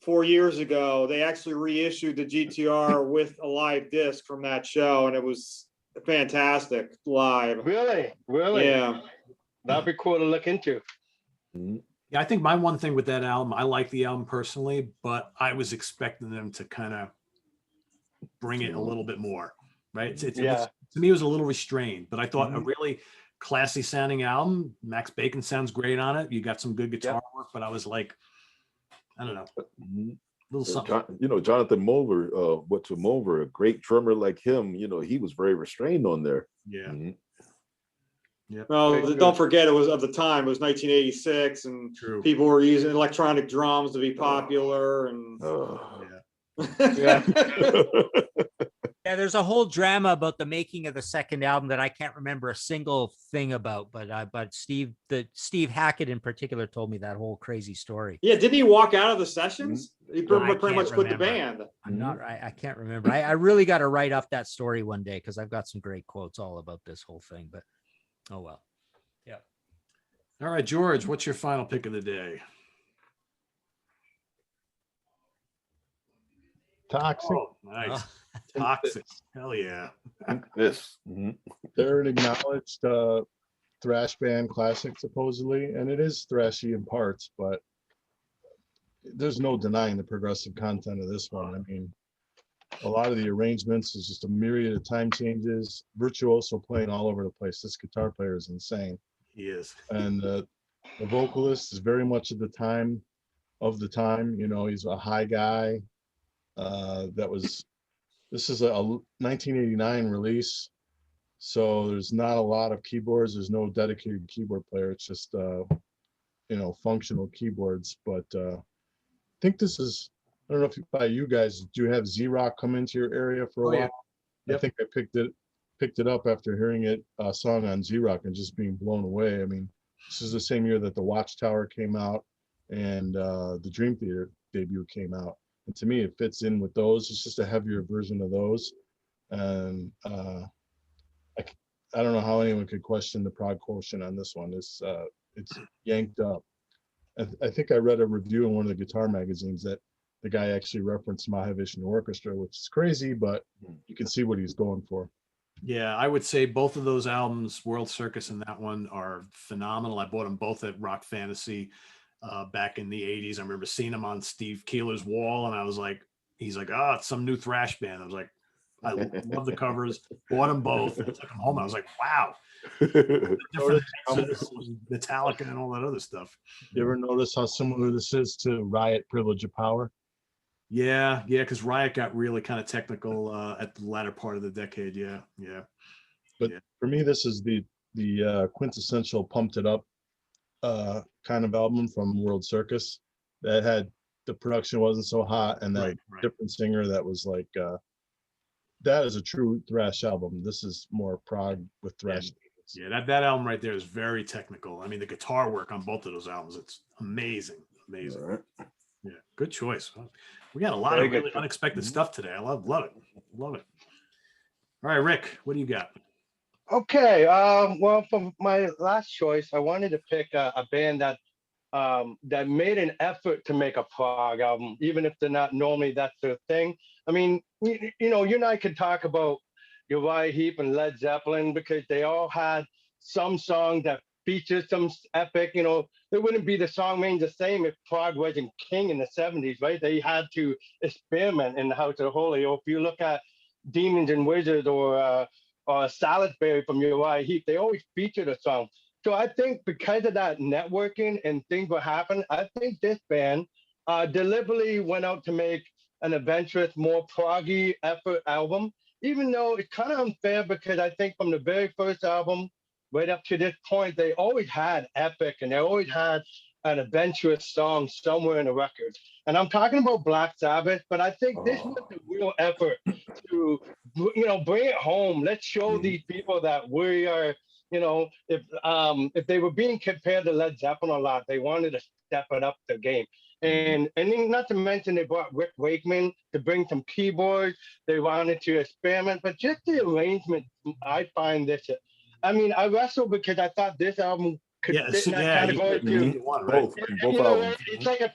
4 years ago, they actually reissued the GTR with a live disc from that show, and it was fantastic live. Really? Yeah. That'd be cool to look into. Yeah, I think my one thing with that album, I like the album personally, but I was expecting them to kind of bring it a little bit more, right? It was, to me, it was a little restrained, but I thought a really classy sounding album. Max Bacon sounds great on it. You got some good guitar work, but I was like, I don't know, a little something. Jonathan Mulver, a great drummer like him, he was very restrained on there. Yeah. Yeah. Well, don't forget, it was of the time. It was 1986, and people were using electronic drums to be popular. And Yeah, there's a whole drama about the making of the second album that I can't remember a single thing about. But Steve Hackett in particular told me that whole crazy story. Yeah, didn't he walk out of the sessions? He pretty much quit the band. I'm not. I can't remember. I really got to write up that story one day because I've got some great quotes all about this whole thing. But oh well. Yeah. All right, George, what's your final pick of the day? Toxic. Oh, nice. Toxic. Hell yeah. This. They're an acknowledged thrash band classic, supposedly, and it is thrashy in parts, but there's no denying the progressive content of this one. I mean, a lot of the arrangements is just a myriad of time changes, virtuoso playing all over the place. This guitar player is insane. He is. And the vocalist is very much at the time. He's a high guy. This is a 1989 release, so there's not a lot of keyboards. There's no dedicated keyboard player. It's just functional keyboards. But I think this is, I don't know if by you guys, do you have Z-Rock come into your area for a while? Yep. I think I picked it up after hearing a song on Z-Rock and just being blown away. I mean, this is the same year that the Watchtower came out and the Dream Theater debut came out. And to me, it fits in with those. It's just a heavier version of those. And I don't know how anyone could question the prog quotient on this one. It's yanked up. I think I read a review in one of the guitar magazines that the guy actually referenced Mahavishnu Orchestra, which is crazy, but you can see what he's going for. Yeah, I would say both of those albums, World Circus and that one, are phenomenal. I bought them both at Rock Fantasy back in the 80s. I remember seeing them on Steve Keeler's wall, and I was like, he's like, it's some new thrash band. I was like, I love the covers, bought them both, and took them home. I was like, wow. Different Metallica and all that other stuff. You ever notice how similar this is to Riot Privilege of Power? Yeah, because Riot got really kind of technical at the latter part of the decade. Yeah. But for me, this is the quintessential pumped it up kind of album from World Circus that had the production wasn't so hot and that different singer that was like that is a true thrash album. This is more prog with thrash. Yeah, that album right there is very technical. I mean, the guitar work on both of those albums, it's amazing. Right. Yeah, good choice. We got a lot of really unexpected stuff today. I love it. All right, Rick, what do you got? Okay, well, for my last choice, I wanted to pick a band that made an effort to make a prog album, even if they're not normally that's their thing. I mean, you and I could talk about Uriah Heep and Led Zeppelin because they all had some song that features some epic, there wouldn't be the song remains the same if prog wasn't king in the 70s, right? They had to experiment in the House of the Holy. Or if you look at Demons and Wizards or Salisbury from Uriah Heep, they always featured a song. So I think because of that networking and things were happening, I think this band deliberately went out to make an adventurous, more proggy effort album, even though it's kind of unfair because I think from the very first album right up to this point, they always had epic and they always had an adventurous song somewhere in the record. And I'm talking about Black Sabbath, but I think this was the real effort to, bring it home. Let's show these people that we are, if they were being compared to Led Zeppelin a lot, they wanted to step it up the game. And then not to mention they brought Rick Wakeman to bring some keyboards. They wanted to experiment, but just the arrangement, I find this. I mean, I wrestled because I thought this album could fit in that category too. Both albums. It's like a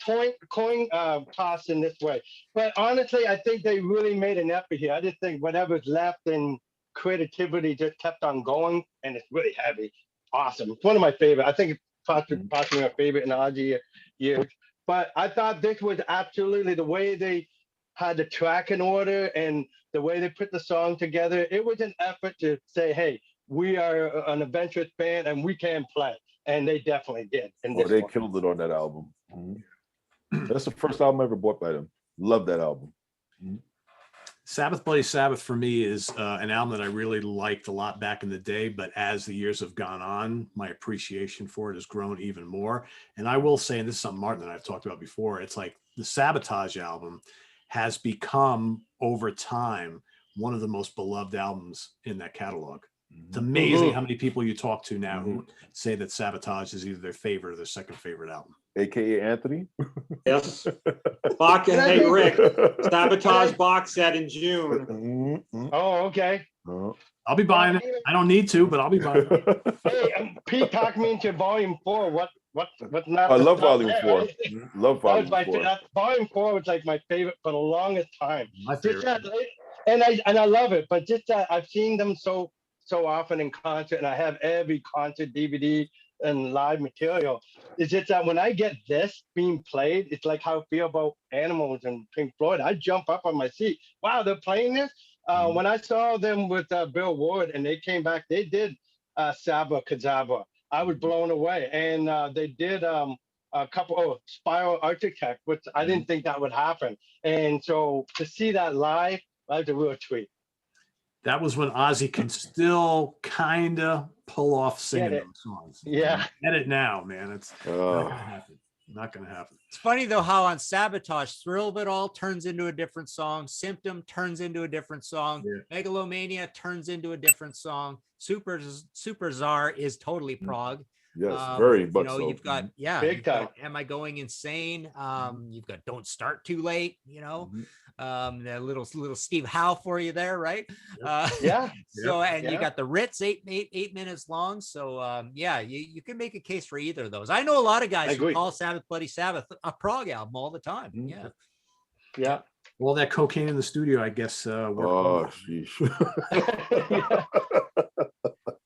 coin toss in this way. But honestly, I think they really made an effort here. I just think whatever's left in creativity just kept on going, and it's really heavy. Awesome. It's one of my favorite. I think it's possibly my favorite in the Ozzy years. But I thought this was absolutely the way they had the track in order and the way they put the song together. It was an effort to say, hey, we are an adventurous band and we can play. And they definitely did. They killed it on that album. That's the first album I ever bought by them. Love that album. Sabbath Bloody Sabbath for me is an album that I really liked a lot back in the day, but as the years have gone on, my appreciation for it has grown even more. And I will say, and this is something Martin and I have talked about before, it's like the Sabotage album has become over time one of the most beloved albums in that catalog. It's amazing how many people you talk to now who say that Sabotage is either their favorite or their second favorite album. AKA Anthony. Yes. Hey Rick, Sabotage box set in June. Oh, okay. I'll be buying it. I don't need to, but I'll be buying it. Hey, Pete talked me into Volume 4. What's not? I love Volume 4. Love Volume 4. Volume 4 was like my favorite for the longest time. My favorite. And I love it, but just I've seen them so often in concert, and I have every concert DVD and live material. It's just that when I get this being played, it's like how I feel about Animals and Pink Floyd. I jump up on my seat. Wow, they're playing this. When I saw them with Bill Ward and they came back, they did Sabra Kazabra. I was blown away, and they did a couple Spiral Architect, which I didn't think that would happen. And so to see that live, that was a real treat. That was when Ozzy can still kind of pull off singing those songs. Yeah. Get it now, man. It's not gonna happen. Not gonna happen. It's funny though how on Sabotage, Thrill of It All turns into a different song, Symptom turns into a different song, Megalomania turns into a different song, Super Czar is totally prog. Yes, very much so. so. You've got big time. Am I Going Insane? You've got Don't Start Too Late, the little Steve Howe for you there, right? So you got the Ritz eight minutes long. So you can make a case for either of those. I know a lot of guys who call Sabbath Bloody Sabbath a prog album all the time. Yeah. Well, that cocaine in the studio, I guess. Sheesh.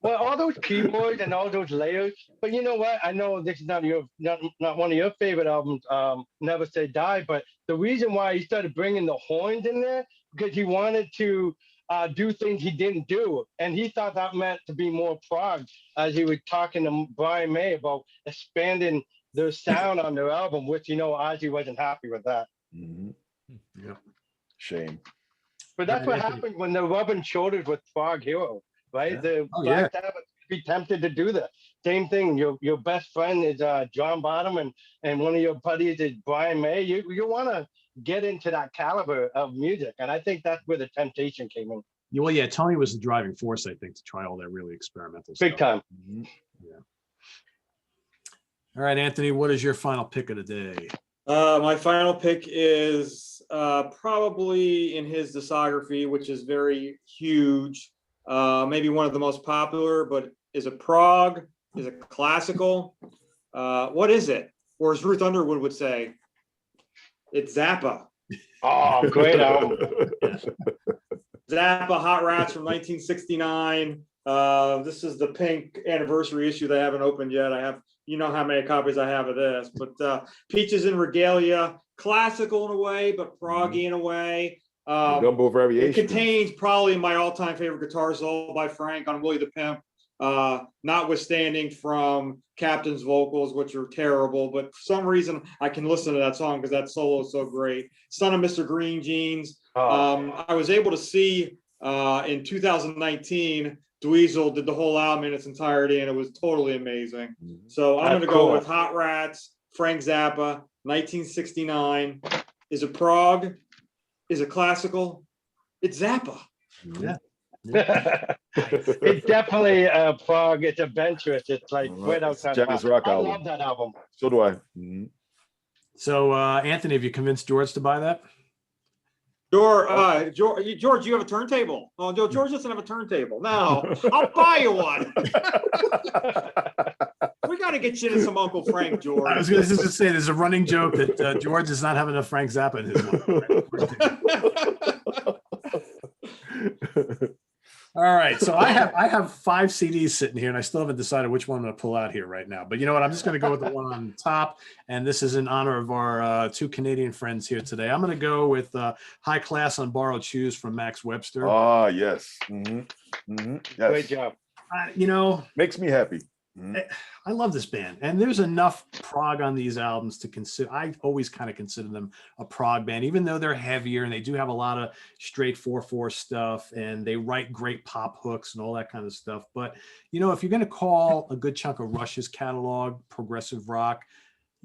Well, all those keyboards and all those layers, but you know what? I know this is not one of your favorite albums, Never Say Die, but the reason why he started bringing the horns in there, because he wanted to do things he didn't do. And he thought that meant to be more prog, as he was talking to Brian May about expanding their sound on their album, which, Ozzy wasn't happy with that. Yeah. Shame. But that's what happened when they're rubbing shoulders with Prog Hero. Right, the Black Sabbath be tempted to do that. Same thing. Your best friend is John Bonham, and one of your buddies is Brian May. You want to get into that caliber of music, and I think that's where the temptation came in. Well, yeah, Tony was the driving force, I think, to try all that really experimental big stuff. Time. Yeah. All right, Anthony, what is your final pick of the day? My final pick is probably in his discography, which is very huge. Maybe one of the most popular, but is it prog? Is it classical? What is it? Or as Ruth Underwood would say, it's Zappa. Oh, great album. Zappa Hot Rats from 1969. This is the pink anniversary issue they haven't opened yet. I have, how many copies I have of this, but Peaches and Regalia, classical in a way, but proggy in a way. Gumbo variation. It contains probably my all-time favorite guitar solo by Frank on Willie the Pimp, notwithstanding from Captain's vocals, which are terrible, but for some reason I can listen to that song because that solo is so great. Son of Mr. Green Jeans. I was able to see in 2019, Dweezil did the whole album in its entirety, and it was totally amazing. So I'm going to go with Hot Rats, Frank Zappa, 1969. Is it prog? Is it classical? It's Zappa. Yeah. It's definitely prog. It's adventurous. It's like right outside. Jazz rock I album. love that album. So do I. So, Anthony, have you convinced George to buy that? George, you have a turntable? Oh, no, George doesn't have a turntable. No, I'll buy you one. We got to get you to some Uncle Frank, George. I was going to say there's a running joke that George does not have enough Frank Zappa in his life. All right, so I have 5 CDs sitting here, and I still haven't decided which one I'm going to pull out here right now. But you know what? I'm just going to go with the one on top, and this is in honor of our 2 Canadian friends here today. I'm going to go with High Class on Borrowed Shoes from Max Webster. Ah, yes. Yes. Great job. Makes me happy. I love this band, and there's enough prog on these albums to consider. I always kind of consider them a prog band, even though they're heavier and they do have a lot of straight 4/4 stuff, and they write great pop hooks and all that kind of stuff. But if you're going to call a good chunk of Rush's catalog progressive rock,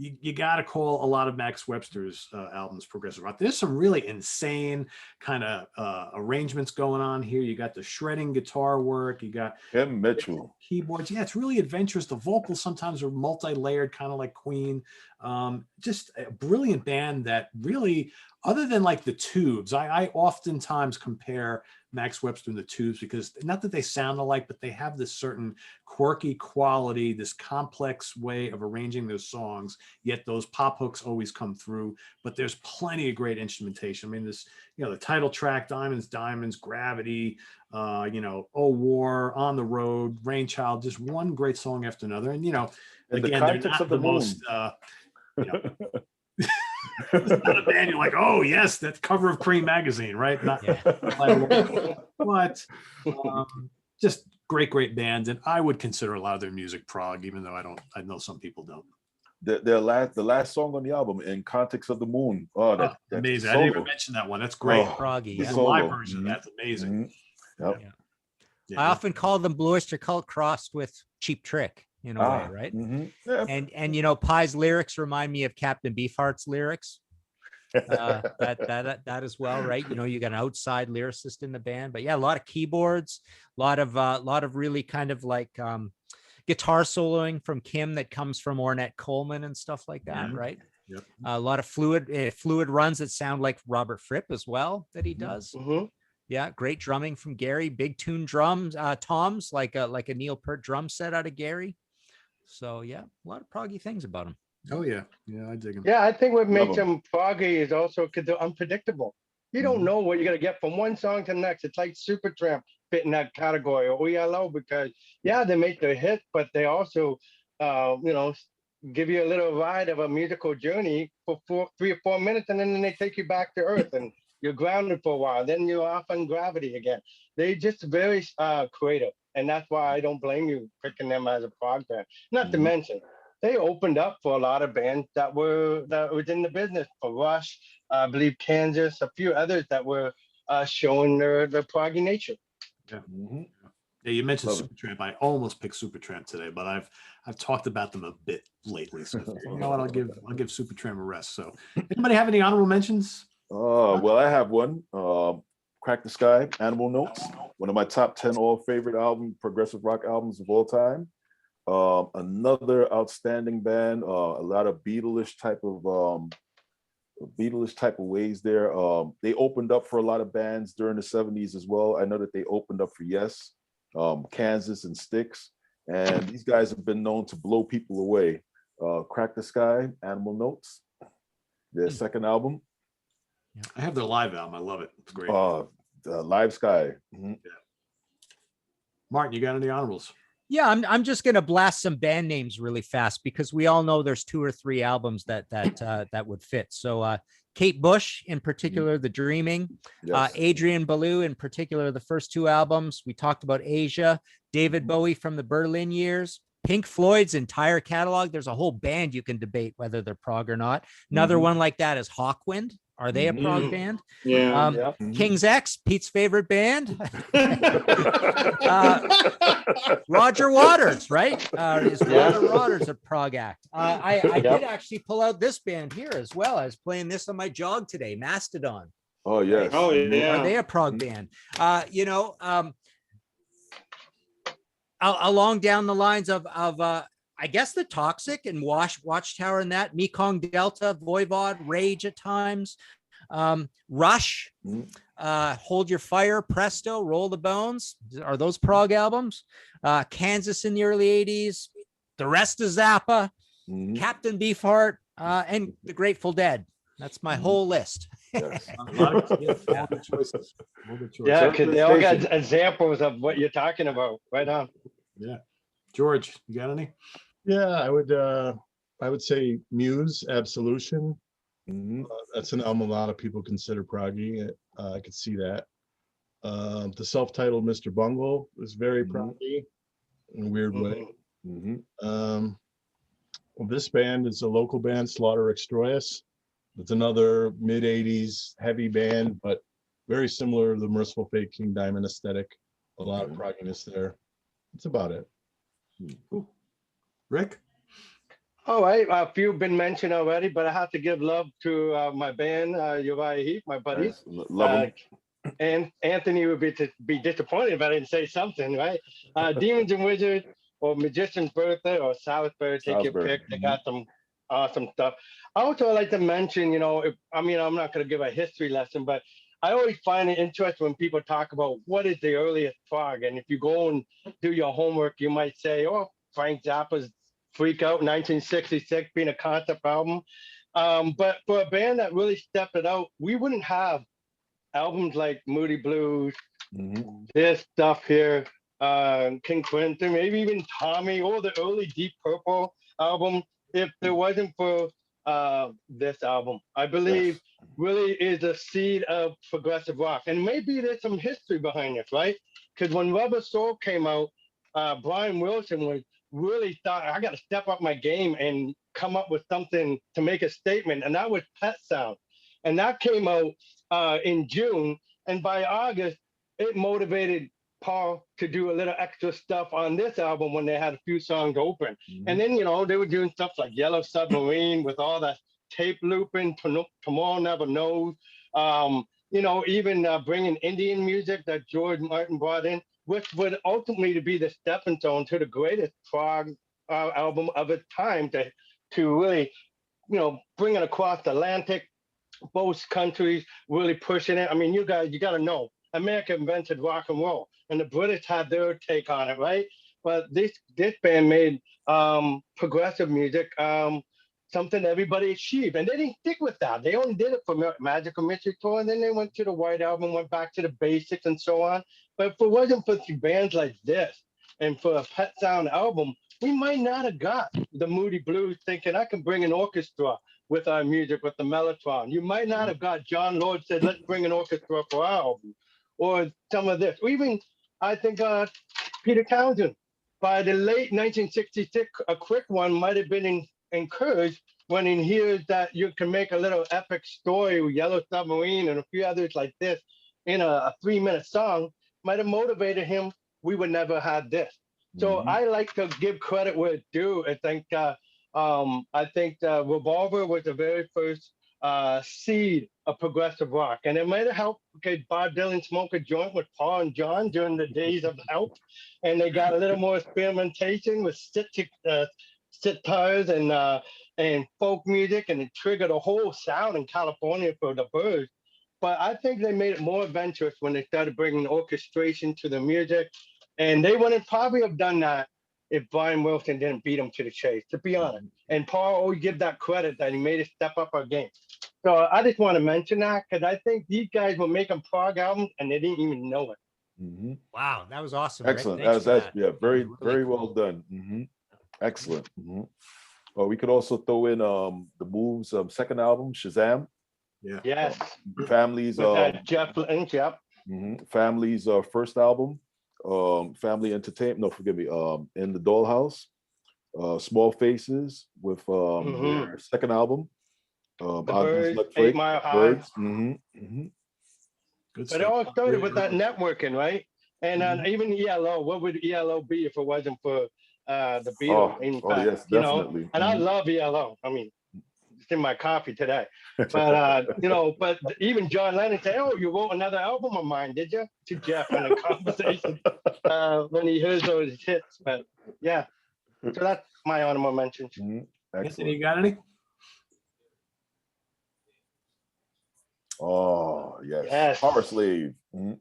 you got to call a lot of Max Webster's albums progressive rock. There's some really insane kind of arrangements going on here. You got the shredding guitar work. You got Kim Mitchell keyboards. Yeah, it's really adventurous. The vocals sometimes are multi-layered, kind of like Queen. Just a brilliant band that really, other than like the Tubes, I oftentimes compare Max Webster and the Tubes, because not that they sound alike, but they have this certain quirky quality, this complex way of arranging those songs, yet those pop hooks always come through. But there's plenty of great instrumentation. I mean, the title track, Diamonds, Gravity, Oh War, On the Road, Rainchild, just one great song after another. And, and again, the they're context not of the most, it's not a band you're like, oh yes, that's cover of Cream magazine, right? Not, but just great bands, and I would consider a lot of their music prog, even though I know some people don't. The last song on the album, In Context of the Moon. Oh, that's amazing! solo. I didn't even mention that one. That's great. Proggy. The live version. That's amazing. Yep. Yeah. I often call them Blue Oyster Cult crossed with Cheap Trick in a way, right? Yeah. And Pie's lyrics remind me of Captain Beefheart's lyrics. That as well, right? You got an outside lyricist in the band, but yeah, a lot of keyboards, a lot of really kind of like guitar soloing from Kim that comes from Ornette Coleman and stuff like that, right? Yep. A lot of fluid runs that sound like Robert Fripp as well that he does. Yeah, great drumming from Gary, big tune drums, toms, like a Neil Peart drum set out of Gary. So yeah, a lot of proggy things about him. Oh yeah, I dig him. Yeah, I think what makes them proggy is also because they're unpredictable. You don't know what you're gonna get from one song to the next. It's like Supertramp fit in that category, or ELO, because they make their hits, but they also give you a little ride of a musical journey for 3 or 4 minutes, and then they take you back to earth and you're grounded for a while. Then you're off on gravity again. They just very creative, and that's why I don't blame you picking them as a prog band. Not to mention, they opened up for a lot of bands that was in the business. For Rush, I believe Kansas, a few others that were showing their proggy nature. Yeah. Yeah, you mentioned Supertramp. I almost picked Supertramp today, but I've talked about them a bit lately. So you know what? I'll give Supertramp a rest. So, anybody have any honorable mentions? Well, I have one. Crack the Sky, Animal Notes, one of my top 10 all favorite progressive rock albums of all time. Another outstanding band, a lot of Beatles type of ways there. They opened up for a lot of bands during the 70s as well. I know that they opened up for Yes, Kansas, and Styx, and these guys have been known to blow people away. Crack the Sky, Animal Notes, their second album. I have their live album. I love it. It's great. Live Sky. Yeah. Martin, you got any honorables? Yeah, I'm just gonna blast some band names really fast because we all know there's 2 or 3 albums that would fit. So Kate Bush in particular, The Dreaming, Yes. Adrian Belew in particular, the first 2 albums. We talked about Asia, David Bowie from the Berlin years, Pink Floyd's entire catalog. There's a whole band you can debate whether they're prog or not. Another one like that is Hawkwind. Are they a prog band? Yeah. King's X, Pete's favorite band. Roger Waters, right? Is Roger Waters a prog act? I did actually pull out this band here as well. I was playing this on my jog today, Mastodon. Oh, yes. Oh, yeah. Are they a prog band? Along down the lines of I guess the Toxic and Watchtower and that, Mekong Delta, Voivod, Rage at times, Rush, Hold Your Fire, Presto, Roll the Bones. Are those prog albums? Kansas in the early 80s, the rest of Zappa, Captain Beefheart, and the Grateful Dead. That's my whole list. Yes. A lot of all good choices. All good choices. Yeah, because they all got Station. examples of what you're talking about. Right on. Yeah. George, you got any? Yeah, I would say Muse, Absolution. That's an album a lot of people consider proggy. I could see that. The self-titled Mr. Bungle is very proggy in a weird way. Well, this band is a local band, Slaughter Extroius. It's another mid-'80s heavy band, but very similar to the Merciful Fate King Diamond aesthetic. A lot of progginess there. That's about it. Cool. Rick? All right, a few have been mentioned already, but I have to give love to my band, Uriah Heep, my buddies. Nice. Love 'em. And Anthony would be disappointed if I didn't say something, right? Demons and Wizards, or Magician's Birthday, or Salisbury, take your Salisbury. pick. They got some awesome stuff. I also like to mention, I'm not going to give a history lesson, but I always find it interesting when people talk about what is the earliest prog. And if you go and do your homework, you might say, oh, Frank Zappa's Freak Out 1966 being a concept album. But for a band that really stepped it out, we wouldn't have albums like Moody Blues, this stuff here, King Crimson, maybe even Tommy, or the early Deep Purple album, if there wasn't for this album. I believe really is a seed of progressive rock. And maybe there's some history behind this, right? Because when Rubber Soul came out, Brian Wilson was really thought, I got to step up my game and come up with something to make a statement. And that was Pet Sound. And that came out in June. And by August, it motivated Paul to do a little extra stuff on this album when they had a few songs open. And then, they were doing stuff like Yellow Submarine with all that tape looping, Tomorrow Never Knows, even bringing Indian music that George Martin brought in, which would ultimately be the stepping stone to the greatest prog album of its time to really, bring it across the Atlantic, both countries really pushing it. I mean, you got to know, America invented rock and roll, and the British had their take on it, right? But this band made progressive music something everybody achieved, and they didn't stick with that. They only did it for Magical Mystery Tour, and then they went to the White Album, went back to the basics, and so on. But if it wasn't for bands like this, and for a Pet Sound album, we might not have got the Moody Blues thinking, I can bring an orchestra with our music, with the Mellotron. You might not have got John Lord said, let's bring an orchestra for our album, or some of this. Or even, I think, Peter Townsend, by the late 1966, a quick one might have been encouraged when he hears that you can make a little epic story with Yellow Submarine and a few others like this in a 3-minute song, might have motivated him. We would never have this. So I like to give credit where it's due. I think Revolver was the very first seed of progressive rock, and it might have helped because Bob Dylan smoked a joint with Paul and John during the days of Help, and they got a little more experimentation with sitars and folk music, and it triggered a whole sound in California for the Byrds. But I think they made it more adventurous when they started bringing orchestration to the music, and they wouldn't probably have done that if Brian Wilson didn't beat him to the chase, to be honest. And Paul always give that credit that he made us step up our game. So I just want to mention that because I think these guys were making prog albums and they didn't even know it. Wow, that was awesome. Rick. Excellent. Thanks for that. Yeah, very, Really very cool. well done. Excellent. Well, we could also throw in the Moves second album, Shazam. Yeah. Yes. Family's With Jeff Lynch, yep. Family's first album, Family Entertainment. No, forgive me. In the Dollhouse, Small Faces with their second album. The Birds, 8 Mile High. Birds. Good But it all started with that networking, right? And even ELO, what would ELO be if it wasn't for the Beatles? Yes, definitely. And I love ELO. I mean, it's in my coffee today. But but even John Lennon said, "Oh, you wrote another album of mine, did you?" To Jeff in a conversation when he hears those hits. But yeah, So that's my honorable mentions. Mhm. Anthony, Excellent. you got any? Oh, yes. Yes. Power Slave. Mhm.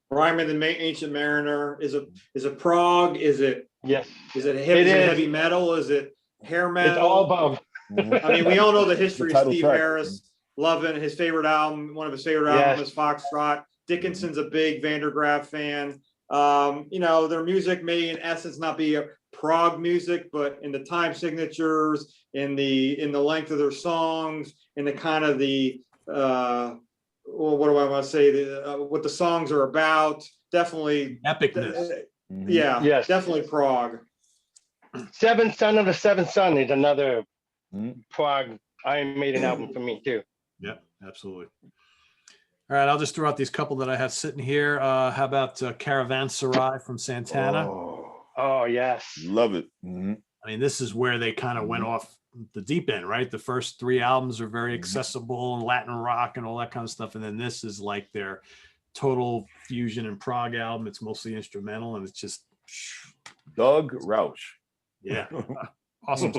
Ryman the Ancient Mariner is a prog. Is it Yes. heavy? It Is it is. heavy metal? Is it hair It's metal? all above. Mhm. I mean, we all know the history of title Steve track. Harris. Loving his favorite album, one of his favorite Yes. albums is Foxtrot. Dickinson's a big Vandergraaf fan. Their music may in essence not be a prog music, but in the time signatures, in the length of their songs, in the kind of what do I want to say? What the songs are about. Definitely Epicness. Mhm. Yeah, Yes. definitely prog. Seventh Son of the Seventh Son is another Mhm. Prog Iron Maiden album for me too. Yeah, absolutely. All right, I'll just throw out these couple that I have sitting here. How about Caravanserai from Santana? Oh yes. Love it. Mhm. I mean, this is where they kind of went off the deep end, right? The first three albums are very accessible and Latin rock and all that kind of stuff. And then this is like their total fusion and prog album. It's mostly instrumental and it's just, Doug Roush. yeah, awesome.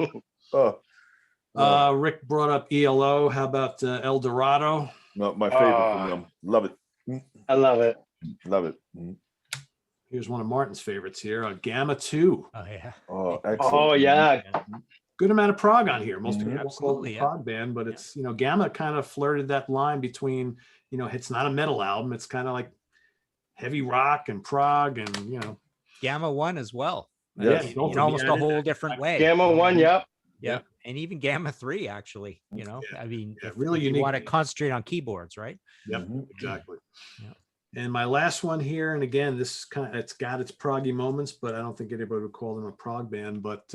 Rick brought up ELO. How about El Dorado? No, my favorite from them. Love it. I love it. Love it. Mhm. Here's one of Martin's favorites here, Gamma 2. Oh yeah. Oh, excellent. Oh yeah. Good amount of prog on here. Most Mhm. people call it Absolutely, a yeah. prog band, but it's, Gamma kind of flirted that line between, it's not a metal album. It's kind of like heavy rock and prog and, Gamma 1 as well. Yes. In almost a whole different way. Gamma 1, yep. Yeah. And even Gamma 3, actually, Yeah. I mean, Yeah, if really you unique. want to concentrate on keyboards, right? Yep, Mhm. exactly. Yeah. And my last one here, and again, this is it's got its proggy moments, but I don't think anybody would call them a prog band, but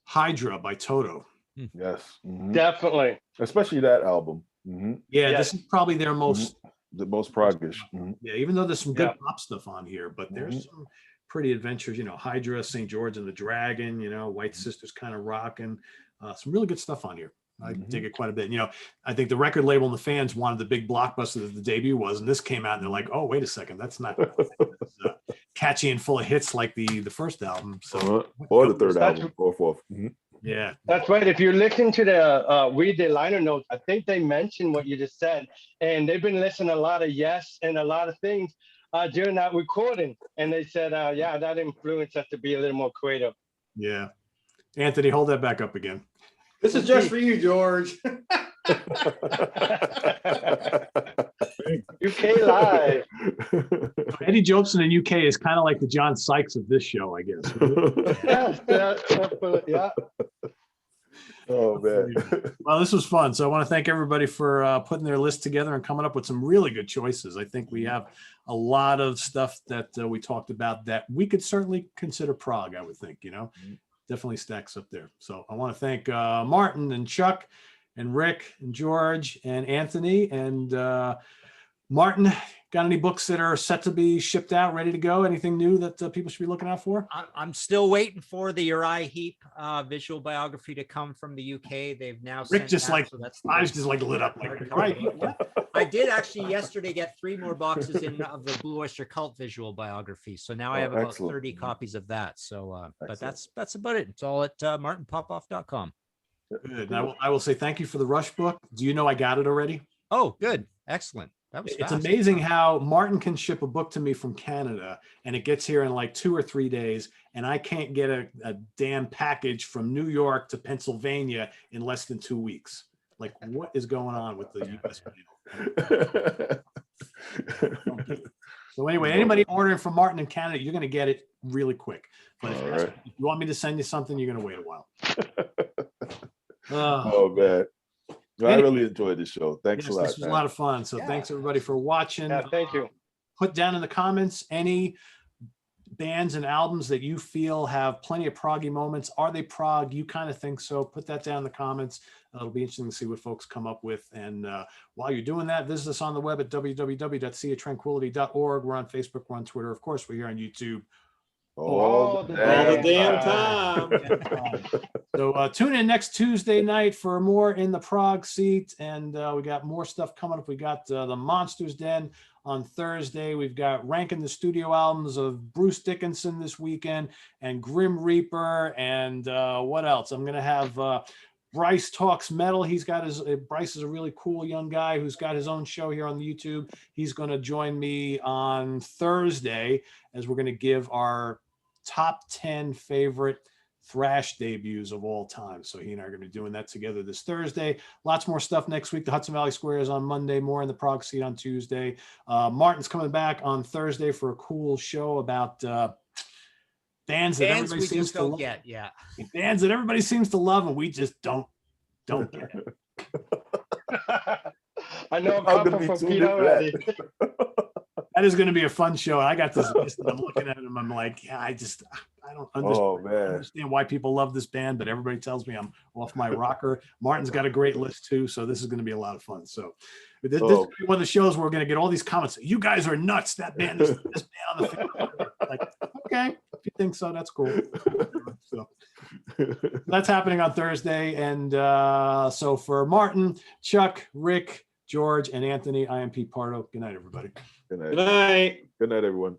Hydra by Toto. Yes. Mhm. Definitely. Especially that album. Mhm. Yeah, Yes. this is probably their most, The most proggish. Mhm. yeah, even though there's some good Yeah. pop stuff on here, but Mhm. there's some pretty adventures, Hydra, St. George and the Dragon, White Sisters kind of rocking. Some really good stuff on here. I dig it quite a bit. I think the record label and the fans wanted the big blockbuster that the debut was, and this came out and they're like, oh, wait a second, that's not catchy and full of hits like the first album. So Or the third That's- album, or fourth. Mhm. yeah, That's right. If you listen to the read the liner notes, I think they mentioned what you just said, and they've been listening a lot of Yes and a lot of things during that recording, and they said, yeah, that influenced us to be a little more creative. yeah. Anthony, hold that back up again. This is just for you, George. UK Live. Eddie Jobson in UK is kind of like the John Sykes of this show, I guess. Yes, yeah. Oh man. Well, this was fun. So I want to thank everybody for putting their list together and coming up with some really good choices. I think we have a lot of stuff that we talked about that we could certainly consider prog, I would think, definitely stacks up there. So I want to thank Martin and Chuck and Rick and George and Anthony and Martin. Got any books that are set to be shipped out, ready to go? Anything new that people should be looking out for? I'm still waiting for the Uriah Heep visual biography to come from the UK. They've now Rick sent just that, like so that's eyes just like lit up like right. I did actually yesterday get 3 more boxes in of the Blue Oyster Cult visual biography. So now I have about excellent. 30 copies of that. So, but Excellent. that's about it. It's all at martinpopoff.com. Good. And I will say thank you for the Rush book. Do you know I got it already? Oh, good. Excellent. That was It's fast. amazing how Martin can ship a book to me from Canada and it gets here in like 2 or 3 days, and I can't get a damn package from New York to Pennsylvania in less than 2 weeks. Like, what is going on with the US mail? So anyway, anybody ordering from Martin in Canada, you're going to get it really quick. But if, All right. if you want me to send you something, you're going to wait a while. Oh man. I really enjoyed this show. Thanks Yes, a lot. this was a lot of fun. So thanks everybody for watching. Yeah, thank you. Put down in the comments any bands and albums that you feel have plenty of proggy moments. Are they prog? You kind of think so. Put that down in the comments. It'll be interesting to see what folks come up with. And while you're doing that, visit us on the web at www.seatranquility.org. We're on Facebook, we're on Twitter. Of course, we're here on YouTube. All the All the damn damn time. So tune in next Tuesday night for more In the Prog Seat. And we got more stuff coming up. We got the Monsters Den on Thursday. We've got ranking the studio albums of Bruce Dickinson this weekend and Grim Reaper. And what else? I'm going to have Bryce Talks Metal. He's got his, Bryce is a really cool young guy who's got his own show here on the YouTube. He's going to join me on Thursday as we're going to give our top 10 favorite thrash debuts of all time. So he and I are going to be doing that together this Thursday. Lots more stuff next week. The Hudson Valley Square is on Monday, more in the Prog Seat on Tuesday. Martin's coming back on Thursday for a cool show about bands that Bands everybody we seems just to don't love. get. Yeah. Bands that everybody seems to love and we just don't get it. I know I'm a gonna couple be from tuned Pete in for already. That is going to be a fun show. I got this list and I'm looking at them. I'm like, yeah, I don't Oh, man. understand why people love this band, but everybody tells me I'm off my rocker. Martin's got a great list too. So this is going to be a lot of fun. So this is one of the shows where we're going to get all these comments. You guys are nuts. That band is this band on the field. Like, okay, if you think so, that's cool. So that's happening on Thursday. And so for Martin, Chuck, Rick, George, and Anthony, I am Pete Pardo. Good night, everybody. Good night. Good night. Good night, everyone.